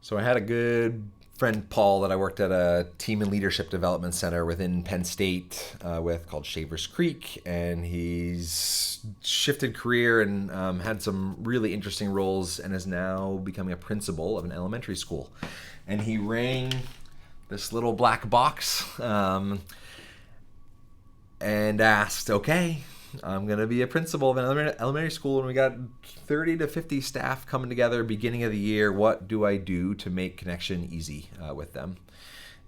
So I had a good friend, Paul, that I worked at a team and leadership development center within Penn State with called Shavers Creek, and he's shifted career and had some really interesting roles, and is now becoming a principal of an elementary school. And he rang this little black box and asked, "Okay, I'm going to be a principal of an elementary school, and we got 30 to 50 staff coming together beginning of the year. What do I do to make connection easy with them?"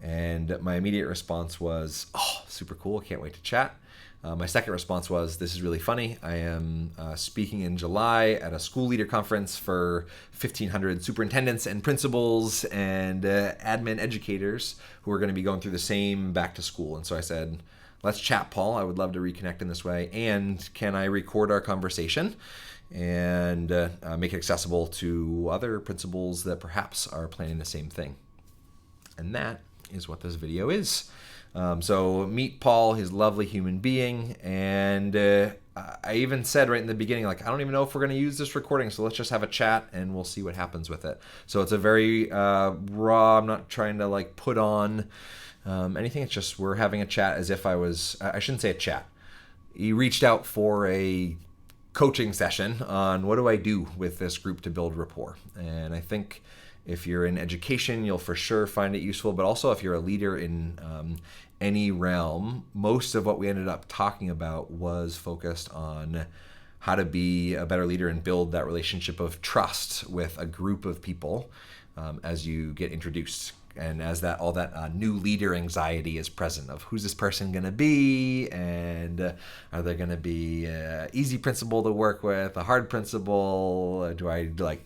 And my immediate response was, "Oh, super cool. Can't wait to chat." My second response was, "This is really funny. I am speaking in July at a school leader conference for 1,500 superintendents and principals and admin educators who are going to be going through the same back to school." And so I said, "Let's chat, Paul. I would love to reconnect in this way. And can I record our conversation and make it accessible to other principals that perhaps are planning the same thing?" And that is what this video is. So meet Paul. He's a lovely human being. And I even said right in the beginning, like, I don't even know if we're going to use this recording, so let's just have a chat and we'll see what happens with it. So it's a very raw, I'm not trying to like put on anything. It's just we're having a chat as if I shouldn't say a chat. He reached out for a coaching session on what do I do with this group to build rapport. And I think if you're in education, you'll for sure find it useful. But also if you're a leader in any realm, most of what we ended up talking about was focused on how to be a better leader and build that relationship of trust with a group of people as you get introduced. And as that all that new leader anxiety is present of who's this person going to be, and are they going to be easy principal to work with, a hard principal? Do I like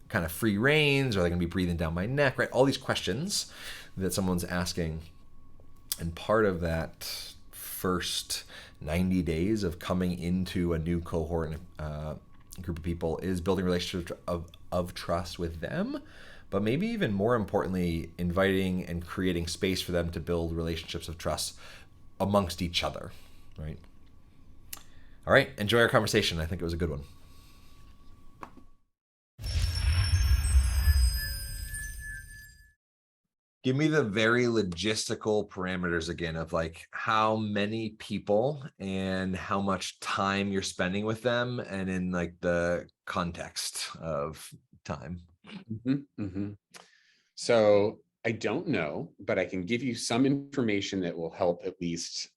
kind of free reins? Are they going to be breathing down my neck? Right, all these questions that someone's asking, and part of that first 90 days of coming into a new cohort and group of people is building relationships of trust with them. But maybe even more importantly, inviting and creating space for them to build relationships of trust amongst each other, right? All right, enjoy our conversation. I think it was a good one. Give me the very logistical parameters again of like how many people and how much time you're spending with them, and in like the context of time. Mm-hmm. So I don't know, but I can give you some information that will help at least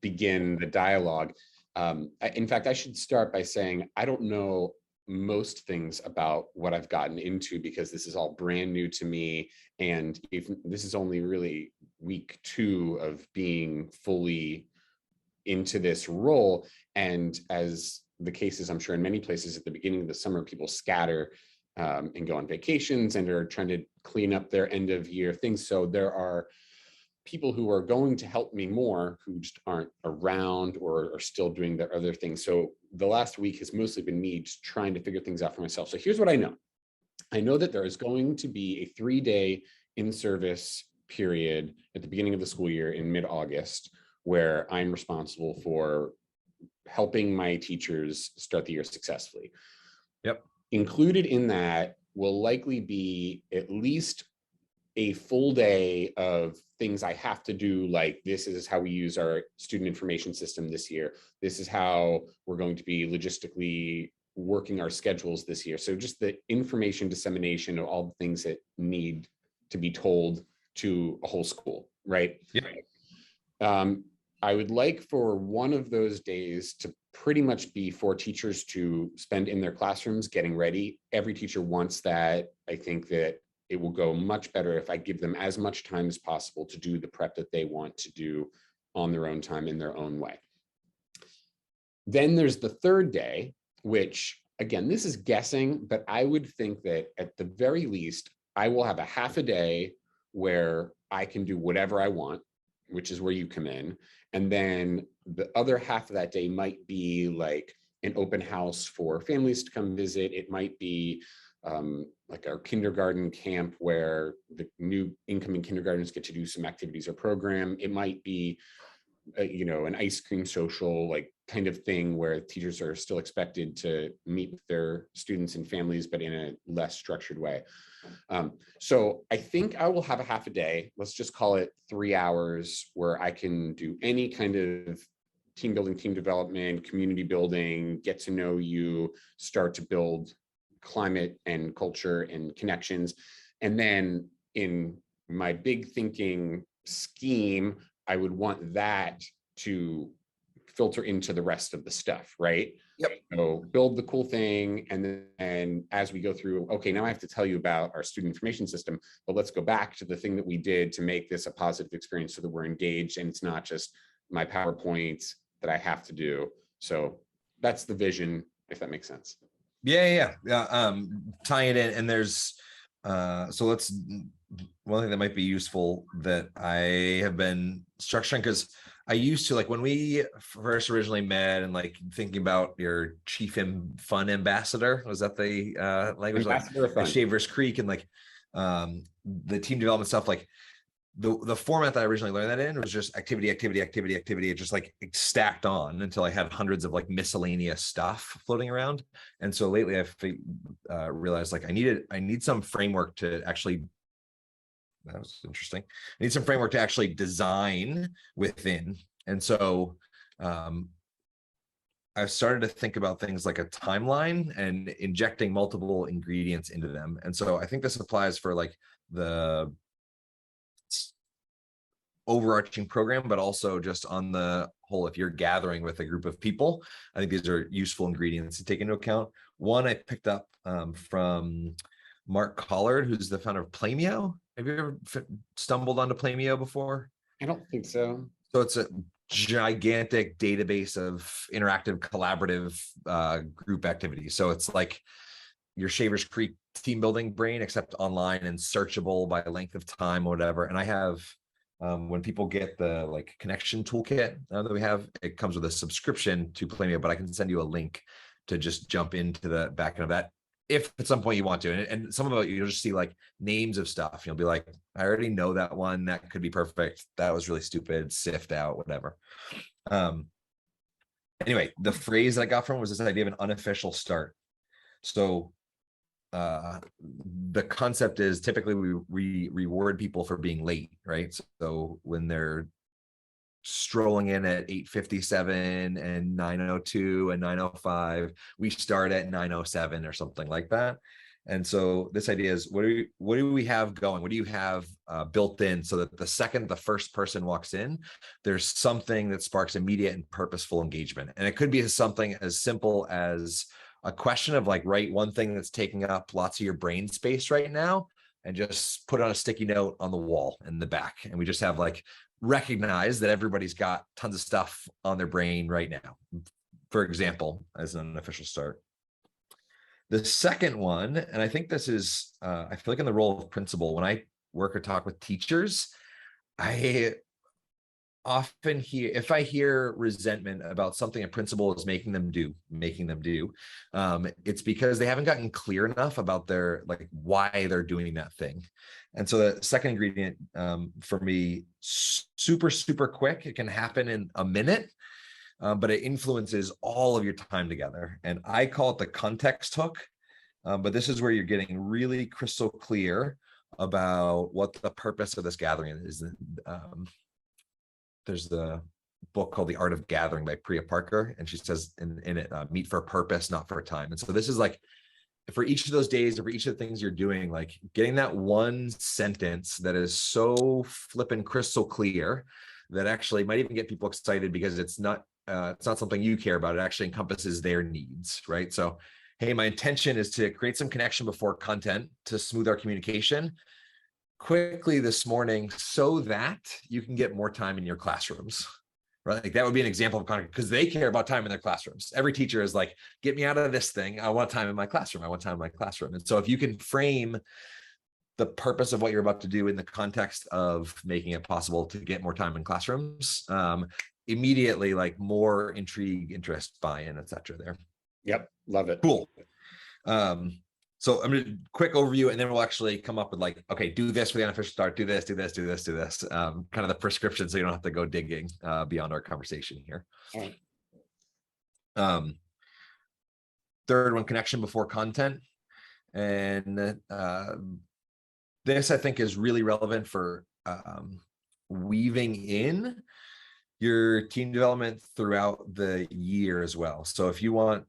begin the dialogue. In fact, I should start by saying I don't know most things about what I've gotten into because this is all brand new to me. And if this is only really week 2 of being fully into this role. And as the case is, I'm sure in many places at the beginning of the summer, people scatter and go on vacations and are trying to clean up their end of year things. So there are people who are going to help me more who just aren't around or are still doing their other things. So the last week has mostly been me just trying to figure things out for myself. So here's what I know. I know that there is going to be a 3-day in-service period at the beginning of the school year in mid-August where I'm responsible for helping my teachers start the year successfully. Yep. Included in that will likely be at least a full day of things I have to do, like this is how we use our student information system this year. This is how we're going to be logistically working our schedules this year. So just the information dissemination of all the things that need to be told to a whole school, right? Yep. I would like for one of those days to pretty much be for teachers to spend in their classrooms getting ready. Every teacher wants that. I think that it will go much better if I give them as much time as possible to do the prep that they want to do on their own time in their own way. Then there's the third day, which again, this is guessing, but I would think that at the very least, I will have a half a day where I can do whatever I want, which is where you come in. And then the other half of that day might be like an open house for families to come visit. It might be like our kindergarten camp where the new incoming kindergartners get to do some activities or program. It might be an ice cream social like kind of thing where teachers are still expected to meet with their students and families, but in a less structured way. So I think I will have a half a day. Let's just call it 3 hours where I can do any kind of team building, team development, community building, get to know you, start to build climate and culture and connections. And then in my big thinking scheme, I would want that to filter into the rest of the stuff, right? Yep. So build the cool thing. And then as we go through, okay, now I have to tell you about our student information system, but let's go back to the thing that we did to make this a positive experience so that we're engaged and it's not just my PowerPoints that I have to do. So that's the vision, if that makes sense. Yeah. Tying it in, and there's so let's one thing that might be useful that I have been structuring, because I used to, like, when we first originally met and like thinking about your chief fun ambassador, was that the language, Ambassador of like fun. Shavers Creek and like the team development stuff, like the format that I originally learned that in was just activity, it just like stacked on until I had hundreds of like miscellaneous stuff floating around. And so lately I've realized like I need some framework to actually, that was interesting. I need some framework to actually design within. And so I've started to think about things like a timeline and injecting multiple ingredients into them. And so I think this applies for like the overarching program, but also just on the whole, if you're gathering with a group of people, I think these are useful ingredients to take into account. One I picked up from Mark Collard, who's the founder of Plamio. Have you ever stumbled onto Plamio before? I don't think so. So it's a gigantic database of interactive, collaborative group activities. So it's like your Shavers Creek team building brain, except online and searchable by length of time or whatever. And I have, when people get the like connection toolkit that we have, it comes with a subscription to Plamio, but I can send you a link to just jump into the back end of that if at some point you want to. And some of it, you'll just see like names of stuff. You'll be like, I already know that one. That could be perfect. That was really stupid. Sift out, whatever. Anyway, the phrase that I got from was this idea of an unofficial start. So the concept is typically we reward people for being late, right? So when they're strolling in at 8:57 and 9:02 and 9:05, we start at 9:07 or something like that. And so this idea is, what do we have going? What do you have built in so that the second the first person walks in, there's something that sparks immediate and purposeful engagement. And it could be something as simple as a question of like, write one thing that's taking up lots of your brain space right now and just put on a sticky note on the wall in the back. And we just have like, recognize that everybody's got tons of stuff on their brain right now, for example, as an official start. The second one, and I think this is, I feel like in the role of principal, when I work or talk with teachers, I often hear, if I hear resentment about something a principal is making them do, it's because they haven't gotten clear enough about their, like, why they're doing that thing. And so the second ingredient for me, super, super quick. It can happen in a minute, but it influences all of your time together. And I call it the context hook. But this is where you're getting really crystal clear about what the purpose of this gathering is. There's the book called The Art of Gathering by Priya Parker, and she says in it, meet for a purpose, not for a time. And so this is like, for each of those days, or for each of the things you're doing, like getting that one sentence that is so flippin' crystal clear that actually might even get people excited, because it's not something you care about. It actually encompasses their needs, right? So, hey, my intention is to create some connection before content to smooth our communication quickly this morning so that you can get more time in your classrooms, right? Like that would be an example of content, because they care about time in their classrooms. Every teacher is like, get me out of this thing. I want time in my classroom. I want time in my classroom. And so if you can frame the purpose of what you're about to do in the context of making it possible to get more time in classrooms, immediately like more intrigue, interest, buy-in, et cetera there. Yep. Love it. Cool. So I'm going to quick overview, and then we'll actually come up with like, okay, do this for the unofficial start, do this, do this, do this, do this, kind of the prescription, so you don't have to go digging beyond our conversation here. All right. Third one, connection before content. And this, I think, is really relevant for weaving in your team development throughout the year as well. So if you want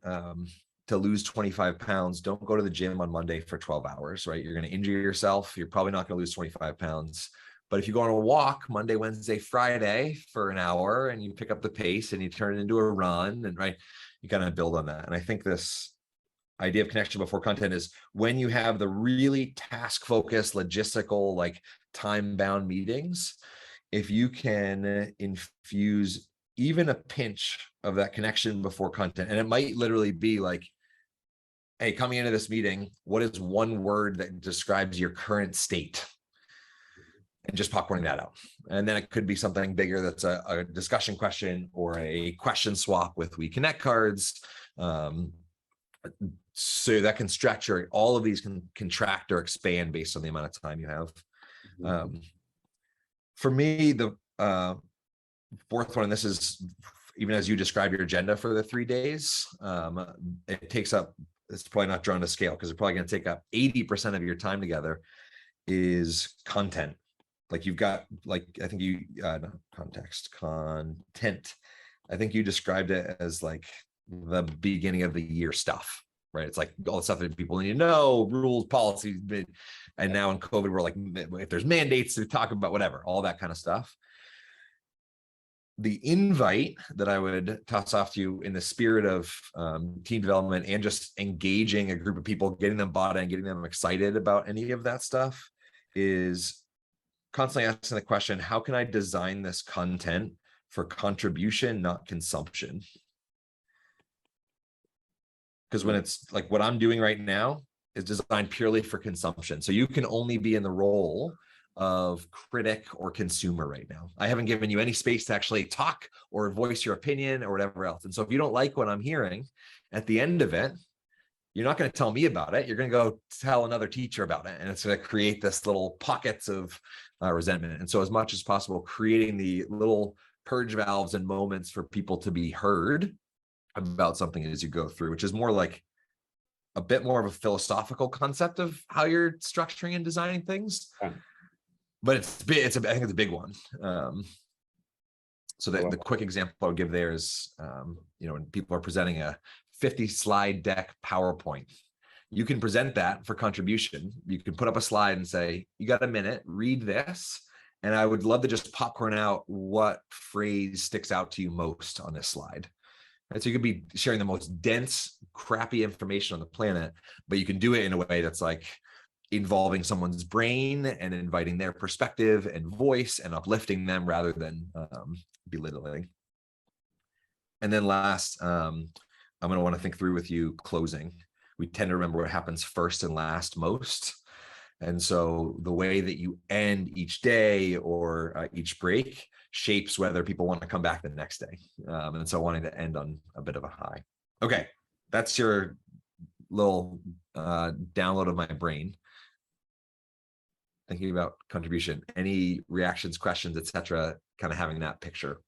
to lose 25 pounds, don't go to the gym on Monday for 12 hours, right? You're going to injure yourself. You're probably not going to lose 25 pounds. But if you go on a walk Monday, Wednesday, Friday for an hour, and you pick up the pace and you turn it into a run, and right, you kind of build on that. And I think this idea of connection before content is when you have the really task focused, logistical, like time bound meetings, if you can infuse even a pinch of that connection before content, and it might literally be like, hey, coming into this meeting, what is one word that describes your current state? And just popcorning that out. And then it could be something bigger that's a discussion question or a question swap with We Connect cards. So that can stretch, or all of these can contract or expand based on the amount of time you have. For me, the fourth one, and this is even as you describe your agenda for the 3 days, it takes up, it's probably not drawn to scale because it's probably going to take up 80% of your time together, is content. Like you've got, like, I think you, content. I think you described it as like the beginning of the year stuff, right? It's like all the stuff that people need to know, rules, policies. And now in COVID, we're like, if there's mandates to talk about, whatever, all that kind of stuff. The invite that I would toss off to you in the spirit of team development and just engaging a group of people, getting them bought in, getting them excited about any of that stuff, is constantly asking the question, how can I design this content for contribution, not consumption? Because when it's like what I'm doing right now is designed purely for consumption. So you can only be in the role of critic or consumer right now. I haven't given you any space to actually talk or voice your opinion or whatever else. And so if you don't like what I'm hearing at the end of it, you're not going to tell me about it. You're going to go tell another teacher about it. And it's going to create this little pockets of resentment. And so as much as possible, creating the little purge valves and moments for people to be heard about something as you go through, which is more like a bit more of a philosophical concept of how you're structuring and designing things. But it's big. I think it's a big one. So the quick example I would give there is, when people are presenting a 50 slide deck PowerPoint, you can present that for contribution. You can put up a slide and say, you got a minute, read this. And I would love to just popcorn out what phrase sticks out to you most on this slide. And so you could be sharing the most dense, crappy information on the planet, but you can do it in a way that's like involving someone's brain and inviting their perspective and voice and uplifting them rather than belittling. And then last, I'm going to want to think through with you closing. We tend to remember what happens first and last most. And so the way that you end each day or each break shapes whether people want to come back the next day. And so wanting to end on a bit of a high. Okay, that's your little download of my brain. Thinking about contribution, any reactions, questions, etc., kind of having that picture.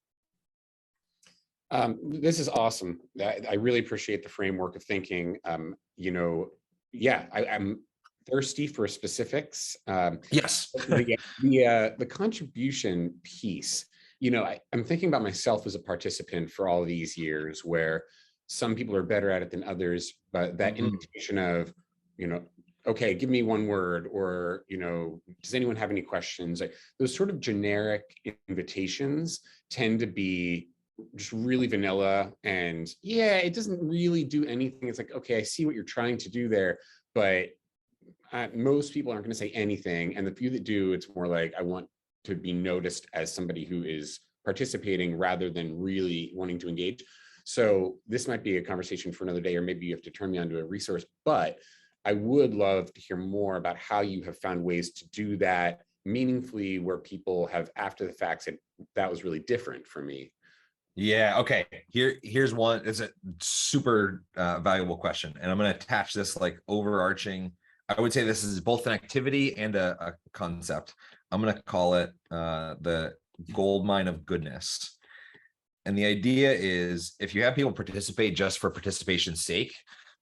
This is awesome. I really appreciate the framework of thinking. I'm thirsty for specifics. Yes. The contribution piece, I'm thinking about myself as a participant for all these years where some people are better at it than others, but that invitation of, okay, give me one word, or, does anyone have any questions? Like those sort of generic invitations tend to be just really vanilla, and it doesn't really do anything. It's like, okay, I see what you're trying to do there, but most people aren't going to say anything. And the few that do, it's more like, I want to be noticed as somebody who is participating rather than really wanting to engage. So this might be a conversation for another day, or maybe you have to turn me onto a resource, but I would love to hear more about how you have found ways to do that meaningfully, where people have after the fact said, that was really different for me. Yeah. Okay. Here's one. It's a super valuable question, and I'm going to attach this like overarching. I would say this is both an activity and a concept. I'm going to call it the gold mine of goodness. And the idea is, if you have people participate just for participation's sake,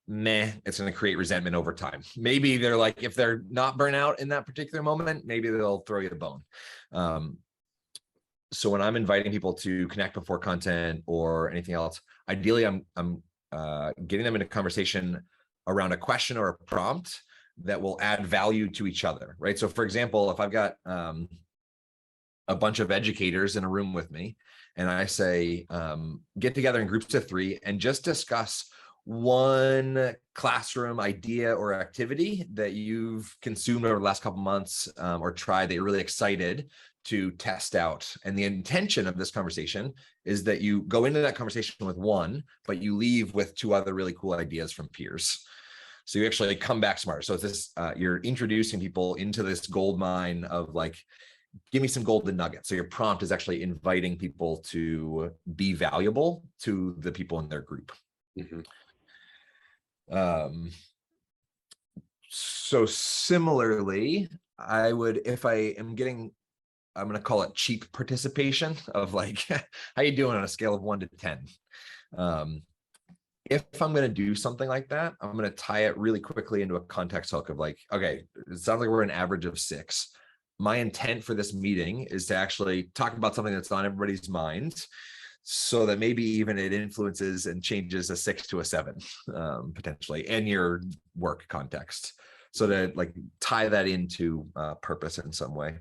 meh, it's going to create resentment over time. Maybe they're like, if they're not burnout in that particular moment, maybe they'll throw you a bone. So when I'm inviting people to connect before content or anything else, ideally I'm getting them in a conversation around a question or a prompt that will add value to each other, right? So for example, if I've got a bunch of educators in a room with me, and I say, get together in groups of 3 and just discuss one classroom idea or activity that you've consumed over the last couple months, or tried that you're really excited to test out. And the intention of this conversation is that you go into that conversation with one, but you leave with 2 other really cool ideas from peers. So you actually come back smarter. So it's this, you're introducing people into this gold mine of like, give me some golden nuggets. So your prompt is actually inviting people to be valuable to the people in their group. So similarly, I would, if I am getting, I'm going to call it cheap participation of like, how you doing on a scale of 1 to 10? If I'm going to do something like that, I'm going to tie it really quickly into a context hook of like, okay, it sounds like we're an average of 6. My intent for this meeting is to actually talk about something that's on everybody's mind, so that maybe even it influences and changes a 6 to a 7, potentially, in your work context. So to like tie that into purpose in some way.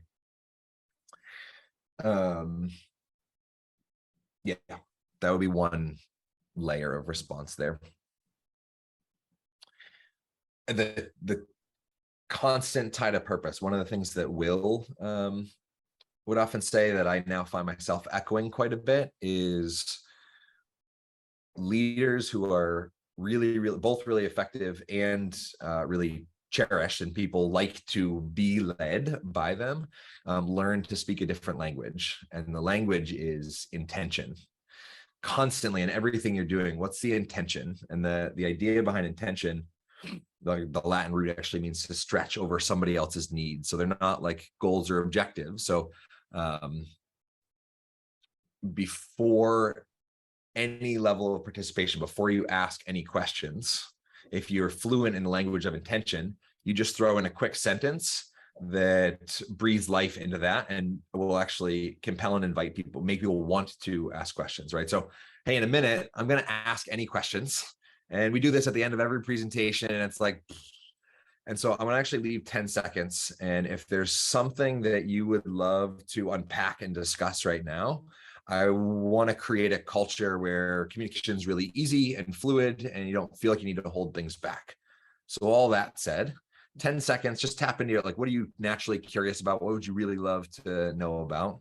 Yeah, that would be one layer of response there. The constant tie to purpose. One of the things that Will would often say that I now find myself echoing quite a bit is leaders who are really, both really effective and really cherished, and people like to be led by them, learn to speak a different language. And the language is intention. Constantly in everything you're doing, what's the intention? And the idea behind intention, the Latin root actually means to stretch over somebody else's needs. So they're not like goals or objectives. So before any level of participation, before you ask any questions, if you're fluent in the language of intention, you just throw in a quick sentence that breathes life into that and will actually compel and invite people, make people want to ask questions, right? So, hey, in a minute, I'm going to ask any questions. And we do this at the end of every presentation, and it's like, and so I'm going to actually leave 10 seconds. And if there's something that you would love to unpack and discuss right now, I want to create a culture where communication is really easy and fluid, and you don't feel like you need to hold things back. So all that said, 10 seconds, just tap into it. Like, what are you naturally curious about? What would you really love to know about?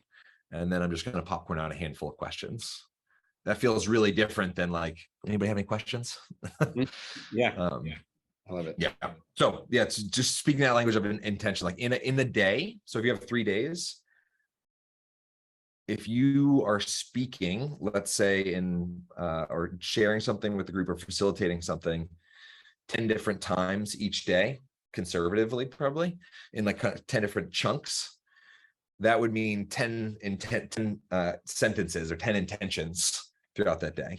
And then I'm just going to popcorn out a handful of questions. That feels really different than like, anybody have any questions? Yeah. I love it. Yeah. So yeah, it's just speaking that language of intention, like in the day. So if you have 3 days, if you are speaking, let's say in or sharing something with the group or facilitating something 10 different times each day, conservatively, probably in like 10 different chunks, that would mean 10 sentences or 10 intentions throughout that day.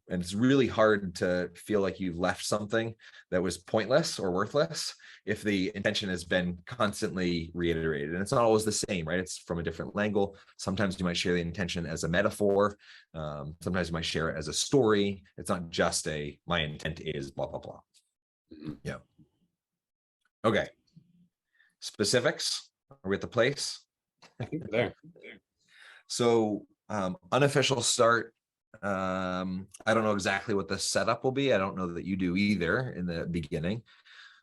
And it's really hard to feel like you've left something that was pointless or worthless if the intention has been constantly reiterated. And it's not always the same, right? It's from a different angle. Sometimes you might share the intention as a metaphor. Sometimes you might share it as a story. It's not just my intent is blah, blah, blah. Yeah. Okay. Specifics. Are we at the place? I think we're there. So unofficial start. I don't know exactly what the setup will be. I don't know that you do either in the beginning,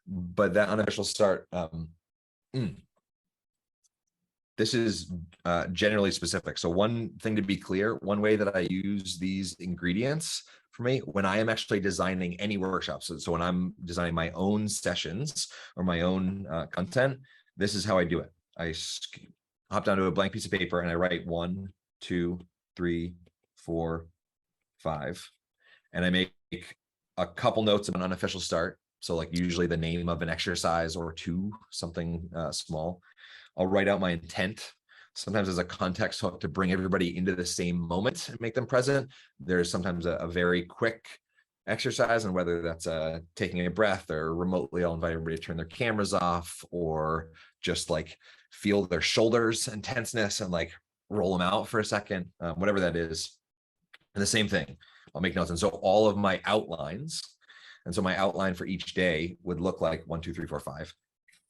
but that unofficial start, this is generally specific. So one thing to be clear, one way that I use these ingredients for me when I am actually designing any workshops. So when I'm designing my own sessions or my own content, this is how I do it. I hop down to a blank piece of paper and I write 1, 2, 3, 4, 5. And I make a couple notes of an unofficial start. So like usually the name of an exercise or two, something small. I'll write out my intent. Sometimes as a context hook to bring everybody into the same moment and make them present. There's sometimes a very quick exercise, and whether that's taking a breath or remotely, I'll invite everybody to turn their cameras off or just like feel their shoulders and tenseness and like roll them out for a second, whatever that is. And the same thing, I'll make notes. And so all of my outlines, and so my outline for each day would look like 1, 2, 3, 4, 5.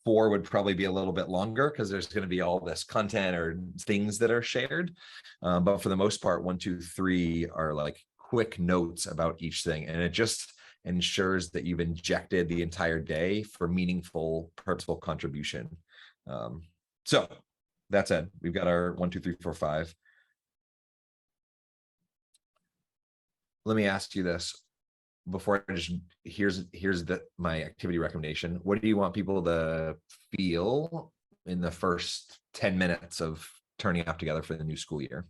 4 would probably be a little bit longer because there's going to be all this content or things that are shared. But for the most part, 1, 2, 3 are like quick notes about each thing. And it just ensures that you've injected the entire day for meaningful, purposeful contribution. So that said, we've got our 1, 2, 3, 4, 5. Let me ask you this before I just here's my activity recommendation. What do you want people to feel in the first 10 minutes of turning up together for the new school year?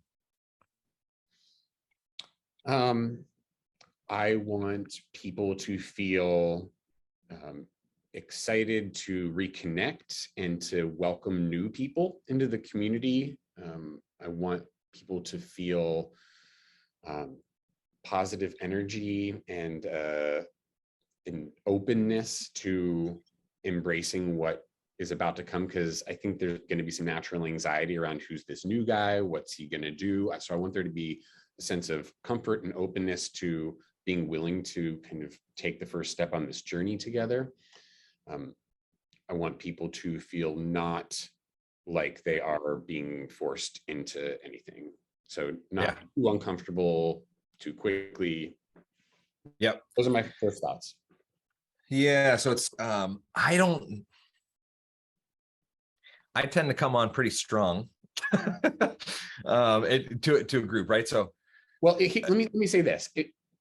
I want people to feel excited to reconnect and to welcome new people into the community. I want people to feel positive energy and an openness to embracing what is about to come, because I think there's going to be some natural anxiety around who's this new guy, what's he going to do. So I want there to be a sense of comfort and openness to being willing to kind of take the first step on this journey together. I want people to feel not like they are being forced into anything. So not too uncomfortable too quickly. Yep. Those are my first thoughts. Yeah. So it's, I tend to come on pretty strong to a group, right? So, well, let me say this.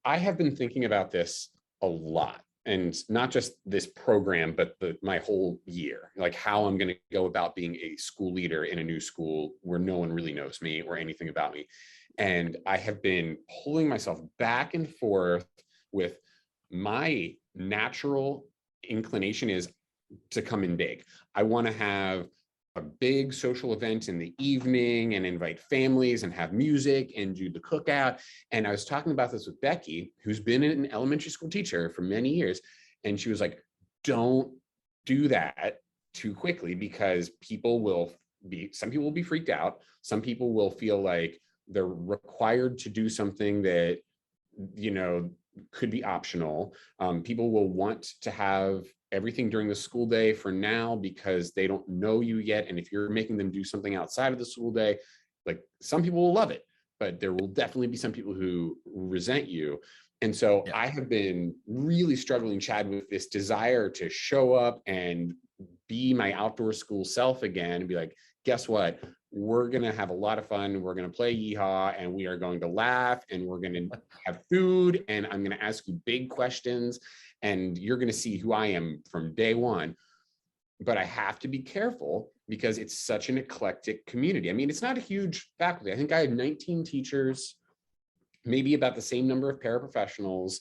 I have been thinking about this a lot, and not just this program, but my whole year, like how I'm going to go about being a school leader in a new school where no one really knows me or anything about me. And I have been pulling myself back and forth with my natural inclination is to come in big. I want to have a big social event in the evening and invite families and have music and do the cookout. And I was talking about this with Becky, who's been an elementary school teacher for many years. And she was like, don't do that too quickly, because some people will be freaked out. Some people will feel like they're required to do something that, could be optional. People will want to have everything during the school day for now because they don't know you yet. And if you're making them do something outside of the school day, like some people will love it, but there will definitely be some people who resent you. And so I have been really struggling, Chad, with this desire to show up and be my outdoor school self again and be like, guess what? We're going to have a lot of fun. We're going to play yeehaw, and we are going to laugh, and we're going to have food, and I'm going to ask you big questions, and you're going to see who I am from day one. But I have to be careful because it's such an eclectic community. I mean, it's not a huge faculty. I think I have 19 teachers, maybe about the same number of paraprofessionals,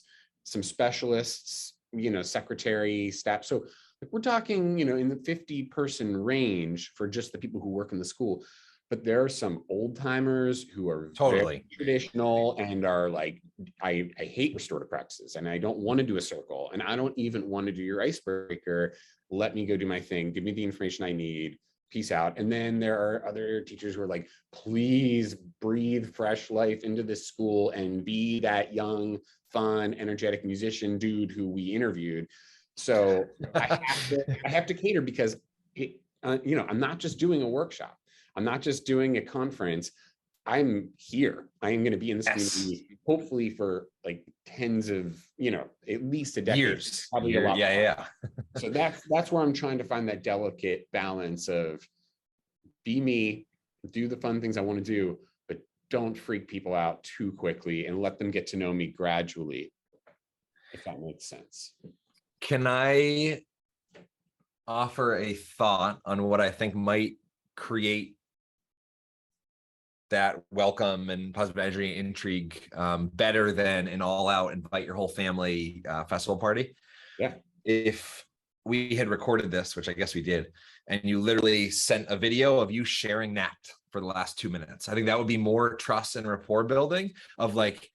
some specialists, secretary, staff. So we're talking, in the 50-person range for just the people who work in the school. But there are some old timers who are totally very traditional and are like, I hate restorative practices, and I don't want to do a circle, and I don't even want to do your icebreaker. Let me go do my thing. Give me the information I need. Peace out. And then there are other teachers who are like, please breathe fresh life into this school and be that young, fun, energetic musician dude who we interviewed. So I have to cater, because I'm not just doing a workshop. I'm not just doing a conference. I'm here. I am going to be in this community, hopefully for like tens of, at least a decade. Years. Probably a lot. Yeah. So that's where I'm trying to find that delicate balance of be me, do the fun things I want to do, but don't freak people out too quickly, and let them get to know me gradually, if that makes sense. Can I offer a thought on what I think might create that welcome and positive energy and intrigue better than an all-out invite your whole family festival party. Yeah. If we had recorded this, which I guess we did, and you literally sent a video of you sharing that for the last 2 minutes, I think that would be more trust and rapport building of like,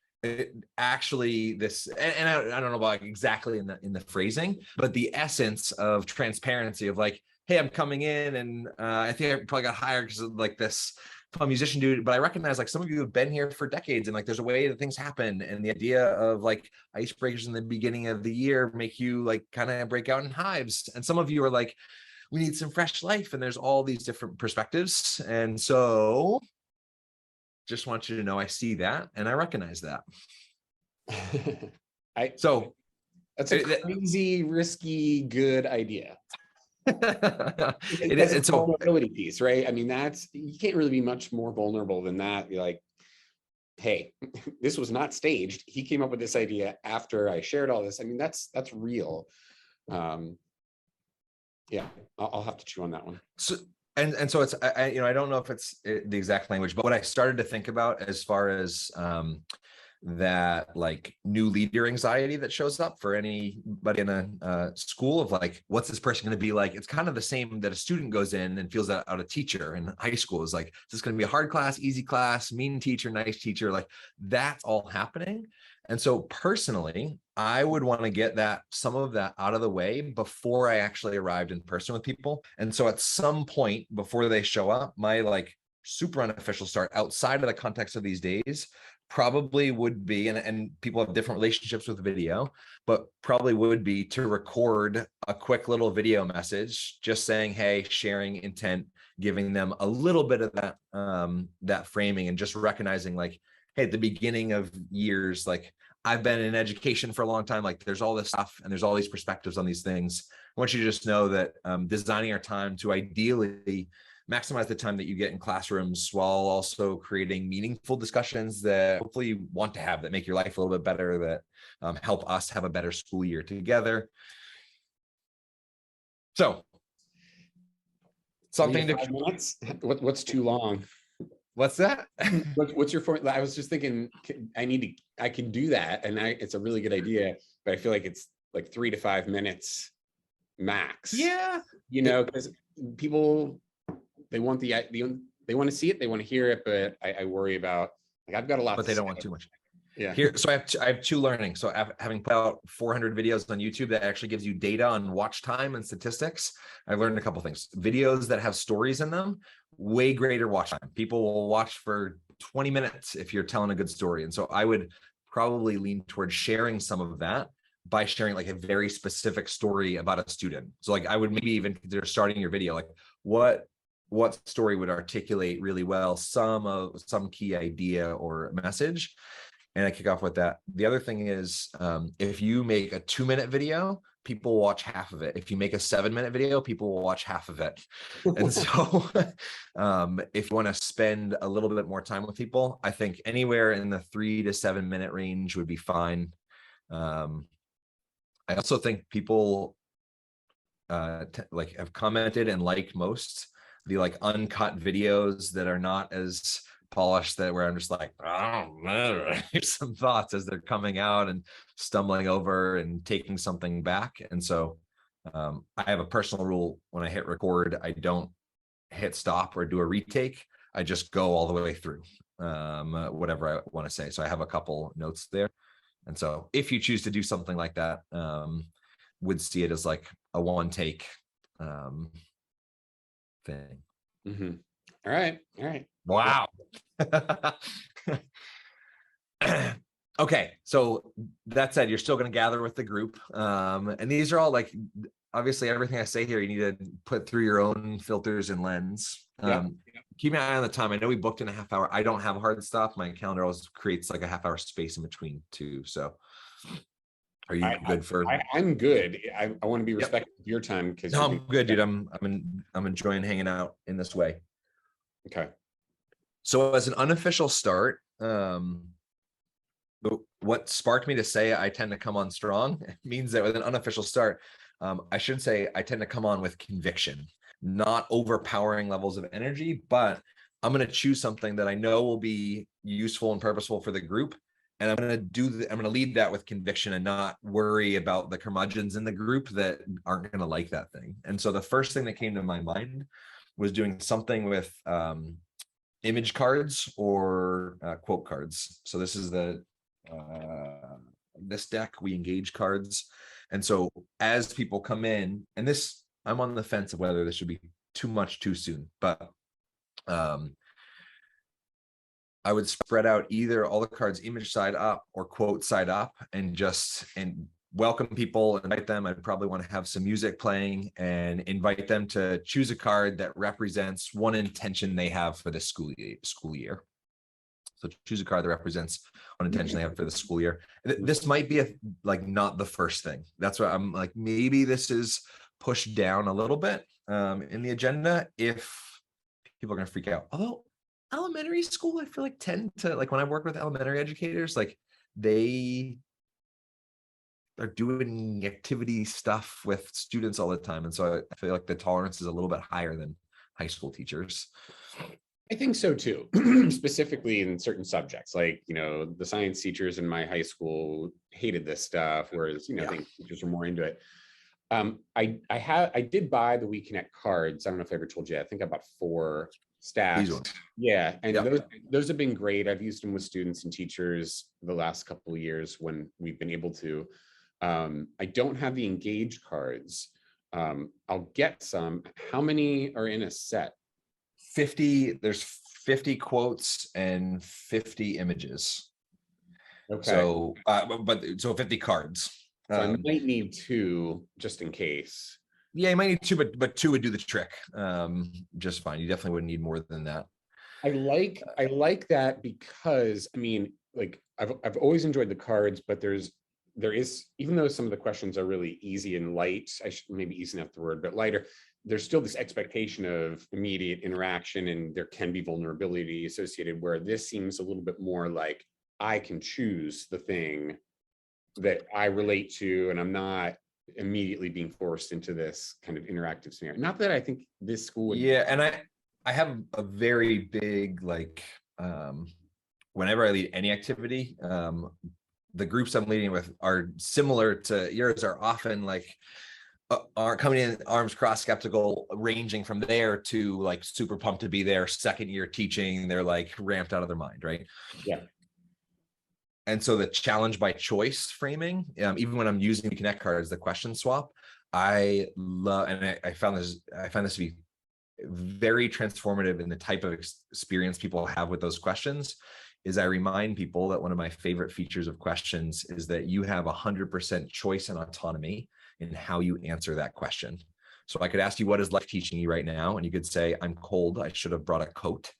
actually this, and I don't know about exactly in the phrasing, but the essence of transparency of like, hey, I'm coming in and I think I probably got hired because of like this fun musician dude, but I recognize like some of you have been here for decades and like there's a way that things happen, and the idea of like icebreakers in the beginning of the year make you like kind of break out in hives, and some of you are like, we need some fresh life, and there's all these different perspectives. And so just want you to know I see that and I recognize that. So that's a crazy, risky, good idea. It's a vulnerability piece, right? I mean, you can't really be much more vulnerable than that. You're like, hey, this was not staged. He came up with this idea after I shared all this. I mean, that's real. Yeah, I'll have to chew on that one. So so it's, I don't know if it's the exact language, but what I started to think about as far as that like new leader anxiety that shows up for anybody in a school of like, what's this person going to be like? It's kind of the same that a student goes in and feels that out a teacher in high school is like, is this going to be a hard class, easy class, mean teacher, nice teacher? Like that's all happening. And so personally, I would want to get some of that out of the way before I actually arrived in person with people. And so at some point before they show up, my like super unofficial start outside of the context of these days probably would be, and people have different relationships with video, but probably would be to record a quick little video message, just saying, hey, sharing intent, giving them a little bit of that, that framing, and just recognizing like, hey, at the beginning of years, like I've been in education for a long time, like there's all this stuff and there's all these perspectives on these things. I want you to just know that designing our time to ideally maximize the time that you get in classrooms while also creating meaningful discussions that hopefully you want to have, that make your life a little bit better, that help us have a better school year together. So something to 5 minutes. What's too long? What's that? What's your point? I was just thinking, I can do that, and it's a really good idea, but I feel like it's like 3 to 5 minutes max. Yeah, because people, they want they want to see it, they want to hear it, but I worry about like I've got a lot, but they don't want too much. Yeah. Here, so I have two learnings. So having put out 400 videos on YouTube that actually gives you data on watch time and statistics, I've learned a couple things. Videos that have stories in them, way greater watch time. People will watch for 20 minutes if you're telling a good story. And so I would probably lean towards sharing some of that by sharing like a very specific story about a student. So like I would maybe even consider starting your video, like what story would articulate really well some key idea or message. And I kick off with that. The other thing is, if you make a 2-minute video, people will watch half of it. If you make a 7-minute video, people will watch half of it. And so if you want to spend a little bit more time with people, I think anywhere in the 3 to 7 minute range would be fine. I also think people like have commented and liked most the like uncut videos that are not as polished, that where I'm just like, oh, here's some thoughts as they're coming out and stumbling over and taking something back. And so I have a personal rule: when I hit record, I don't hit stop or do a retake. I just go all the way through whatever I want to say. So I have a couple notes there. And so if you choose to do something like that, would see it as like a one take thing. Mm-hmm. All right. Wow. Okay, so that said, you're still going to gather with the group, and these are all like, obviously everything I say here you need to put through your own filters and lens. Keep an eye on the time. I know we booked in a half hour. I don't have a hard stop. My calendar always creates like a half hour space in between too. So are you good for? I'm good. I want to be respectful of your time, because no, I'm good, dude. I'm enjoying hanging out in this way. Okay. So as an unofficial start, what sparked me to say I tend to come on strong means that with an unofficial start, I should say I tend to come on with conviction, not overpowering levels of energy, but I'm going to choose something that I know will be useful and purposeful for the group. And I'm going to lead that with conviction and not worry about the curmudgeons in the group that aren't going to like that thing. And so the first thing that came to my mind was doing something with image cards or quote cards. So this is this deck, we engage cards. And so as people come in, and this, I'm on the fence of whether this should be too much too soon, but I would spread out either all the cards image side up or quote side up and welcome people, invite them. I'd probably want to have some music playing and invite them to choose a card that represents one intention they have for the school year. So choose a card that represents one intention they have for the school year. This might be not the first thing. That's why I'm like, maybe this is pushed down a little bit in the agenda if people are going to freak out. Although elementary school, I feel like tend to, like when I work with elementary educators, like they are doing activity stuff with students all the time. And so I feel like the tolerance is a little bit higher than high school teachers. I think so too, specifically in certain subjects, like, the science teachers in my high school hated this stuff, whereas, I think teachers are more into it. I did buy the WeConnect cards. I don't know if I ever told you, I think I bought 4 stacks. Yeah. And those have been great. I've used them with students and teachers the last couple of years when we've been able to. I don't have the engage cards. I'll get some. How many are in a set? 50, there's 50 quotes and 50 images. Okay. So, so 50 cards. So I might need 2 just in case. Yeah, you might need 2, but 2 would do the trick just fine. You definitely wouldn't need more than that. I like that because I've always enjoyed the cards, but there is, even though some of the questions are really easy and light, I should maybe easy enough the word, but lighter, there's still this expectation of immediate interaction, and there can be vulnerability associated, where this seems a little bit more like I can choose the thing that I relate to, and I'm not immediately being forced into this kind of interactive scenario. Not that I think this school would. Yeah, and I have a very big, whenever I lead any activity, the groups I'm leading with are similar to yours, are often are coming in arms crossed, skeptical, ranging from there to super pumped to be there, second year teaching. They're ramped out of their mind, right? Yeah. And so the challenge by choice framing, even when I'm using the Connect cards, the question swap, I love, and I found this to be very transformative in the type of experience people have with those questions. Is I remind people that one of my favorite features of questions is that you have 100% choice and autonomy in how you answer that question. So I could ask you, what is life teaching you right now? And you could say, I'm cold, I should have brought a coat.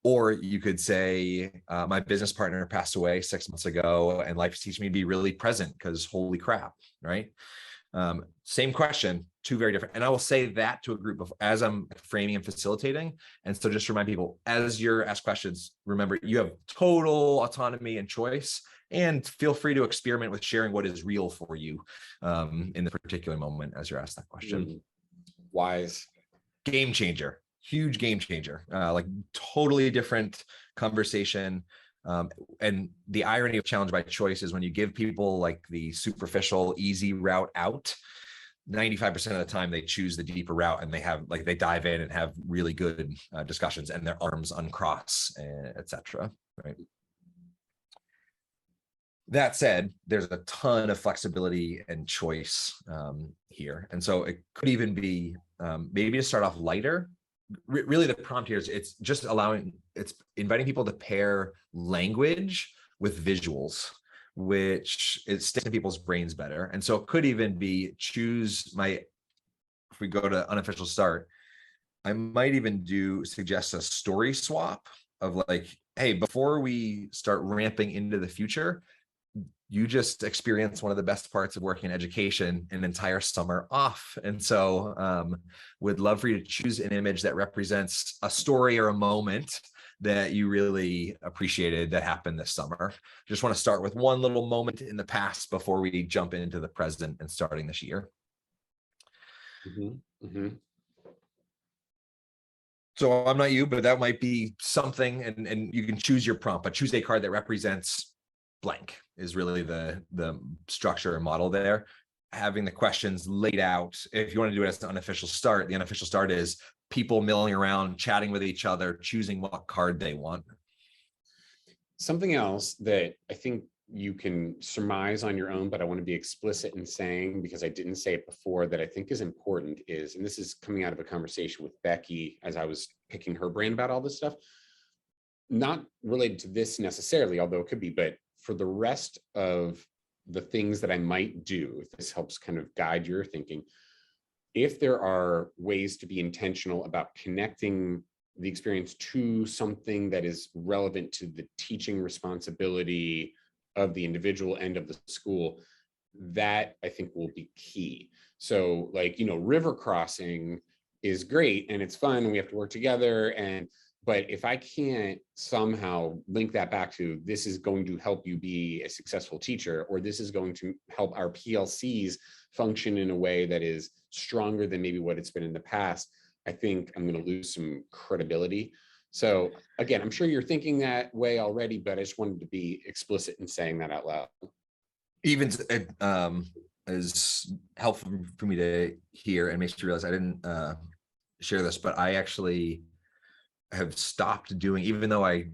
Or you could say, my business partner passed away 6 months ago and life is teaching me to be really present because holy crap, right? Same question, 2 very different. And I will say that to a group as I'm framing and facilitating. And so just remind people, as you're asked questions, remember you have total autonomy and choice, and feel free to experiment with sharing what is real for you in the particular moment as you're asked that question. Wise. Game changer, huge game changer, totally different conversation. And the irony of challenge by choice is when you give people the superficial, easy route out, 95% of the time they choose the deeper route, and they have they dive in and have really good discussions, and their arms uncross, etc. Right. That said, there's a ton of flexibility and choice here, and so it could even be maybe to start off lighter. Really, the prompt here is it's inviting people to pair language with visuals, which it sticks in people's brains better. And so it could even be if we go to unofficial start, I might even suggest a story swap of hey, before we start ramping into the future, you just experienced one of the best parts of working in education, an entire summer off. And so would love for you to choose an image that represents a story or a moment that you really appreciated that happened this summer. Just want to start with one little moment in the past before we jump into the present and starting this year. So So I'm not you, but that might be something, and you can choose your prompt, but choose a card that represents blank is really the structure and model there. Having the questions laid out. If you want to do it as an unofficial start, the unofficial start is people milling around, chatting with each other, choosing what card they want. Something else that I think you can surmise on your own, but I want to be explicit in saying, because I didn't say it before, that I think is important is, and this is coming out of a conversation with Becky as I was picking her brain about all this stuff, not related to this necessarily, although it could be, but for the rest of the things that I might do, if this helps kind of guide your thinking, if there are ways to be intentional about connecting the experience to something that is relevant to the teaching responsibility of the individual and of the school, that I think will be key. So like, river crossing is great and it's fun and we have to work together, but if I can't somehow link that back to this is going to help you be a successful teacher, or this is going to help our PLCs function in a way that is stronger than maybe what it's been in the past, I think I'm going to lose some credibility. So again, I'm sure you're thinking that way already, but I just wanted to be explicit in saying that out loud. Even is helpful for me to hear and makes me realize I didn't share this, but I actually have stopped doing, even though I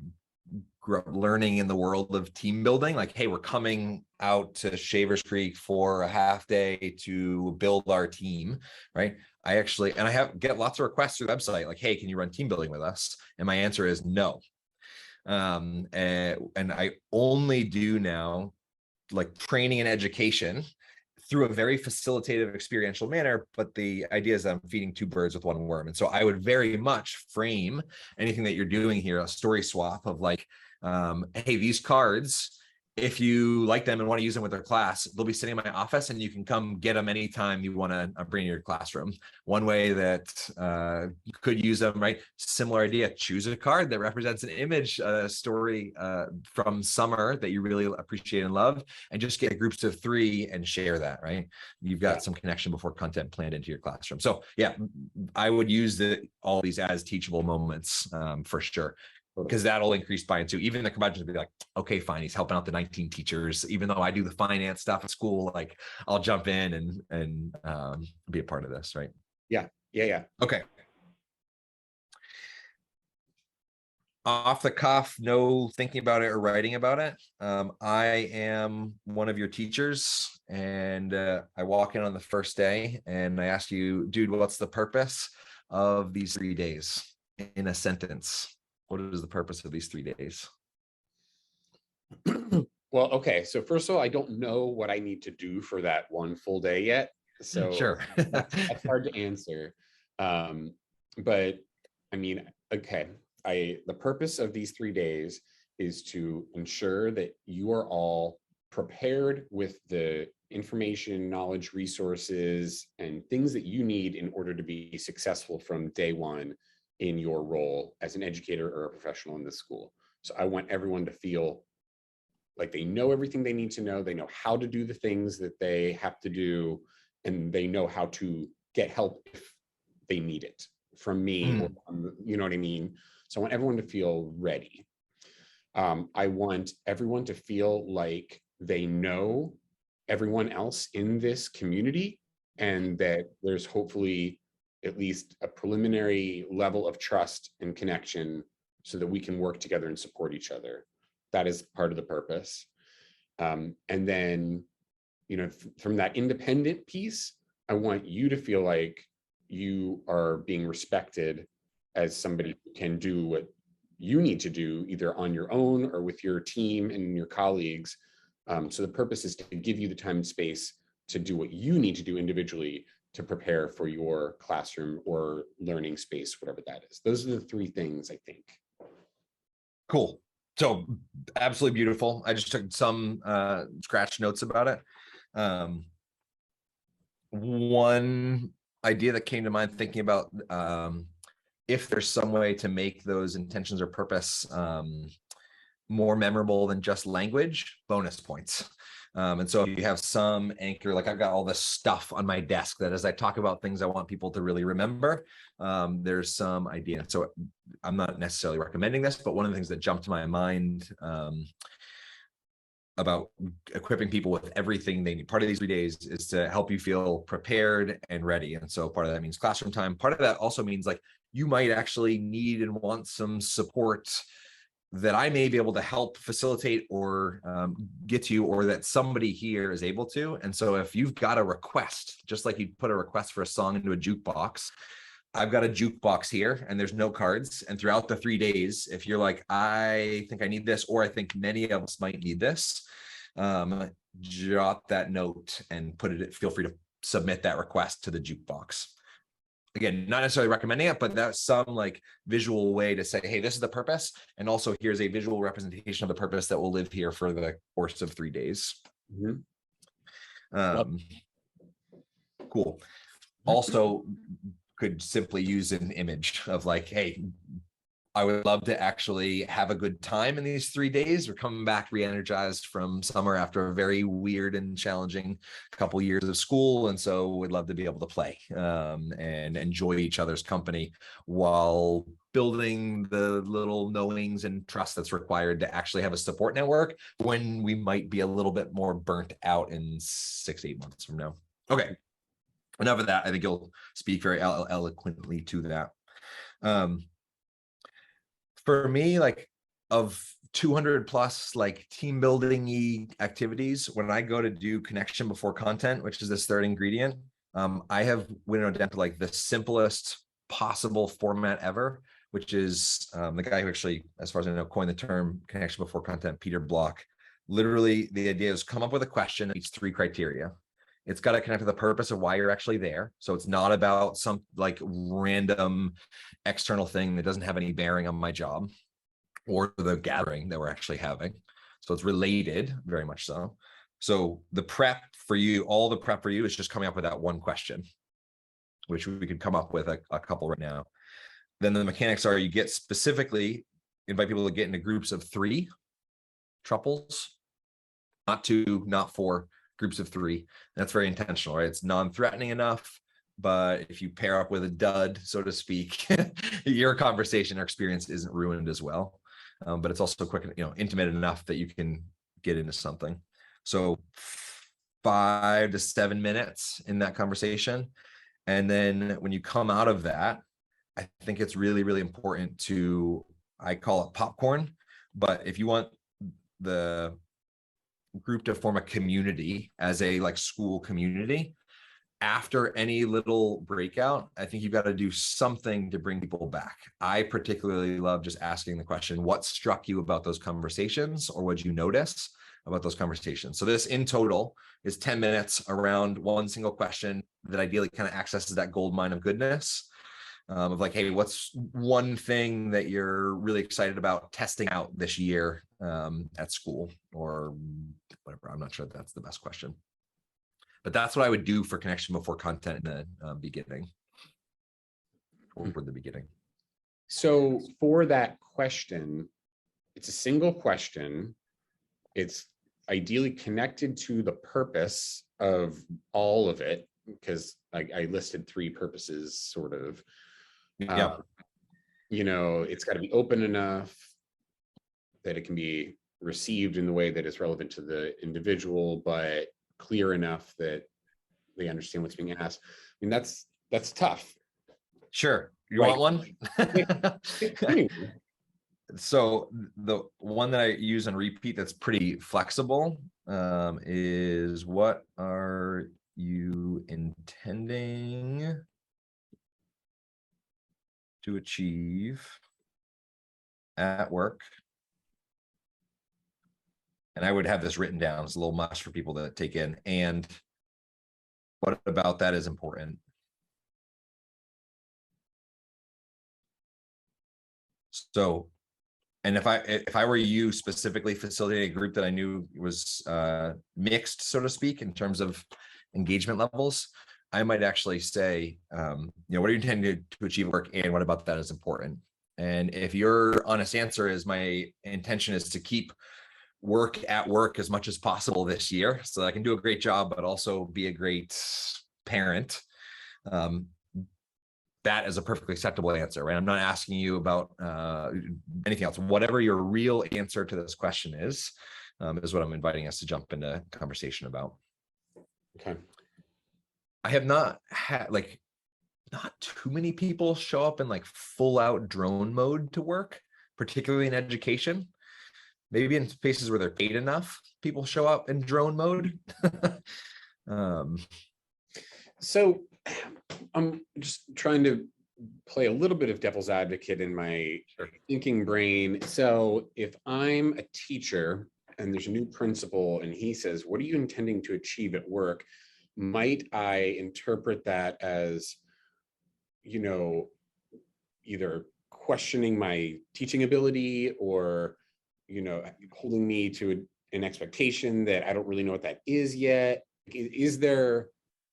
grew up learning in the world of team building, like, hey, we're coming out to Shavers Creek for a half day to build our team, right? I get lots of requests through the website, like, hey, can you run team building with us? And my answer is no. And I only do now like training and education through a very facilitative experiential manner, but the idea is that I'm feeding two birds with one worm. And so I would very much frame anything that you're doing here, a story swap of like, hey, these cards, if you like them and want to use them with their class, they'll be sitting in my office and you can come get them anytime you want to bring in your classroom. One way that you could use them, right? Similar idea, choose a card that represents an image, story from summer that you really appreciate and love, and just get groups of 3 and share that, right? You've got some connection before content planned into your classroom. So yeah, I would use all these as teachable moments for sure, because that'll increase buy-in too. Even the curmudgeons will be like, okay, fine, he's helping out the 19 teachers. Even though I do the finance stuff at school, like I'll jump in and be a part of this, right? Yeah. Okay. Off the cuff, no thinking about it or writing about it. I am one of your teachers, and I walk in on the first day and I ask you, dude, what's the purpose of these 3 days? In a sentence, what is the purpose of these 3 days? Well, okay. So first of all, I don't know what I need to do for that one full day yet. So sure. that's hard to answer. But I mean, okay. The purpose of these 3 days is to ensure that you are all prepared with the information, knowledge, resources, and things that you need in order to be successful from day one in your role as an educator or a professional in the school. So I want everyone to feel like they know everything they need to know. They know how to do the things that they have to do, and they know how to get help if they need it from me, or you know what I mean? So I want everyone to feel ready. I want everyone to feel like they know everyone else in this community, and that there's hopefully at least a preliminary level of trust and connection so that we can work together and support each other. That is part of the purpose. And then, from that independent piece, I want you to feel like you are being respected as somebody who can do what you need to do, either on your own or with your team and your colleagues. So the purpose is to give you the time and space to do what you need to do individually to prepare for your classroom or learning space, whatever that is. Those are the 3 things, I think. Cool. So absolutely beautiful. I just took some scratch notes about it. One idea that came to mind thinking about if there's some way to make those intentions or purpose more memorable than just language, bonus points. And so if you have some anchor, like I've got all this stuff on my desk that as I talk about things I want people to really remember, there's some idea. So I'm not necessarily recommending this, but one of the things that jumped to my mind about equipping people with everything they need. Part of these 3 days is to help you feel prepared and ready. And so part of that means classroom time. Part of that also means like you might actually need and want some support that I may be able to help facilitate or get to you, or that somebody here is able to. And so if you've got a request, just like you'd put a request for a song into a jukebox, I've got a jukebox here and there's no cards. And throughout the 3 days, if you're like, I think I need this, or I think many of us might need this, jot that note and feel free to submit that request to the jukebox. Again, not necessarily recommending it, but that's some like visual way to say, hey, this is the purpose. And also here's a visual representation of the purpose that will live here for the course of 3 days. Cool. Also could simply use an image of like, hey, I would love to actually have a good time in these 3 days. We're coming back re-energized from summer after a very weird and challenging couple years of school. And so we'd love to be able to play and enjoy each other's company while building the little knowings and trust that's required to actually have a support network when we might be a little bit more burnt out in 6-8 months from now. Okay. Enough of that. I think you'll speak very eloquently to that. For me, like of 200 plus like team building activities, when I go to do connection before content, which is this third ingredient, I have winnowed down to like the simplest possible format ever, which is the guy who actually, as far as I know, coined the term connection before content, Peter Block. Literally, the idea is come up with a question that meets 3 criteria. It's got to connect to the purpose of why you're actually there. So it's not about some like random external thing that doesn't have any bearing on my job or the gathering that we're actually having. So it's related, very much so. So the prep for you, all the prep for you is just coming up with that one question, which we could come up with a couple right now. Then the mechanics are you get specifically invite people to get into groups of 3 truples, not 2, not 4. Groups of 3. That's very intentional, right? It's non-threatening enough, but if you pair up with a dud, so to speak, your conversation or experience isn't ruined as well. But it's also quick, intimate enough that you can get into something. So 5 to 7 minutes in that conversation. And then when you come out of that, I think it's really, really important I call it popcorn, but if you want the group to form a community as a like school community after any little breakout, I think you've got to do something to bring people back. I particularly love just asking the question, what struck you about those conversations, or what did you notice about those conversations? So this in total is 10 minutes around one single question that ideally kind of accesses that gold mine of goodness. Of like, hey, what's one thing that you're really excited about testing out this year at school or whatever? I'm not sure that's the best question, but that's what I would do for connection before content in the beginning, or for the beginning. So for that question, it's a single question. It's ideally connected to the purpose of all of it, because I listed 3 purposes sort of. Yeah. It's got to be open enough that it can be received in the way that is relevant to the individual, but clear enough that they understand what's being asked. I mean, that's tough. Sure. You want one? So the one that I use and repeat that's pretty flexible is, what are you intending to achieve at work? And I would have this written down. It's a little much for people to take in. And what about that is important? So, and if I were you specifically facilitating a group that I knew was mixed, so to speak, in terms of engagement levels, I might actually say, what are you intending to achieve at work, and what about that is important? And if your honest answer is, my intention is to keep work at work as much as possible this year so I can do a great job, but also be a great parent. That is a perfectly acceptable answer, right? I'm not asking you about anything else. Whatever your real answer to this question is what I'm inviting us to jump into conversation about. Okay. I have not had not too many people show up in like full out drone mode to work, particularly in education. Maybe in places where they're paid enough, people show up in drone mode. So I'm just trying to play a little bit of devil's advocate in my thinking brain. So if I'm a teacher and there's a new principal and he says, what are you intending to achieve at work? Might I interpret that as, you know, either questioning my teaching ability or, you know, holding me to an expectation that I don't really know what that is yet? Is there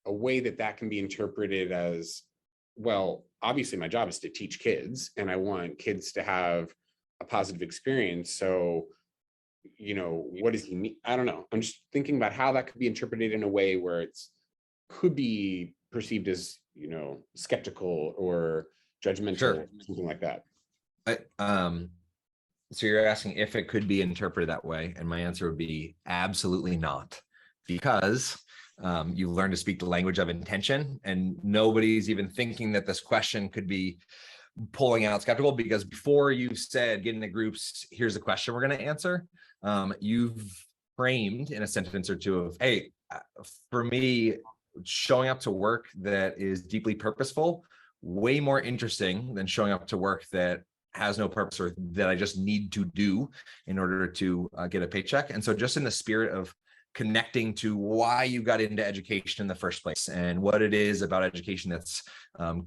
a way that that can be interpreted as, well, obviously my job is to teach kids and I want kids to have a positive experience. So, you know, what does he mean? I don't know. I'm just thinking about how that could be interpreted in a way where it's could be perceived as, you know, skeptical or judgmental, Sure. something like that. So you're asking if it could be interpreted that way, and my answer would be absolutely not, because you learn to speak the language of intention, and nobody's even thinking that this question could be pulling out skeptical, because before you said get into groups, here's the question we're going to answer, you've framed in a sentence or two of, hey, for me, showing up to work that is deeply purposeful, way more interesting than showing up to work that has no purpose or that I just need to do in order to get a paycheck. And so just in the spirit of connecting to why you got into education in the first place and what it is about education that's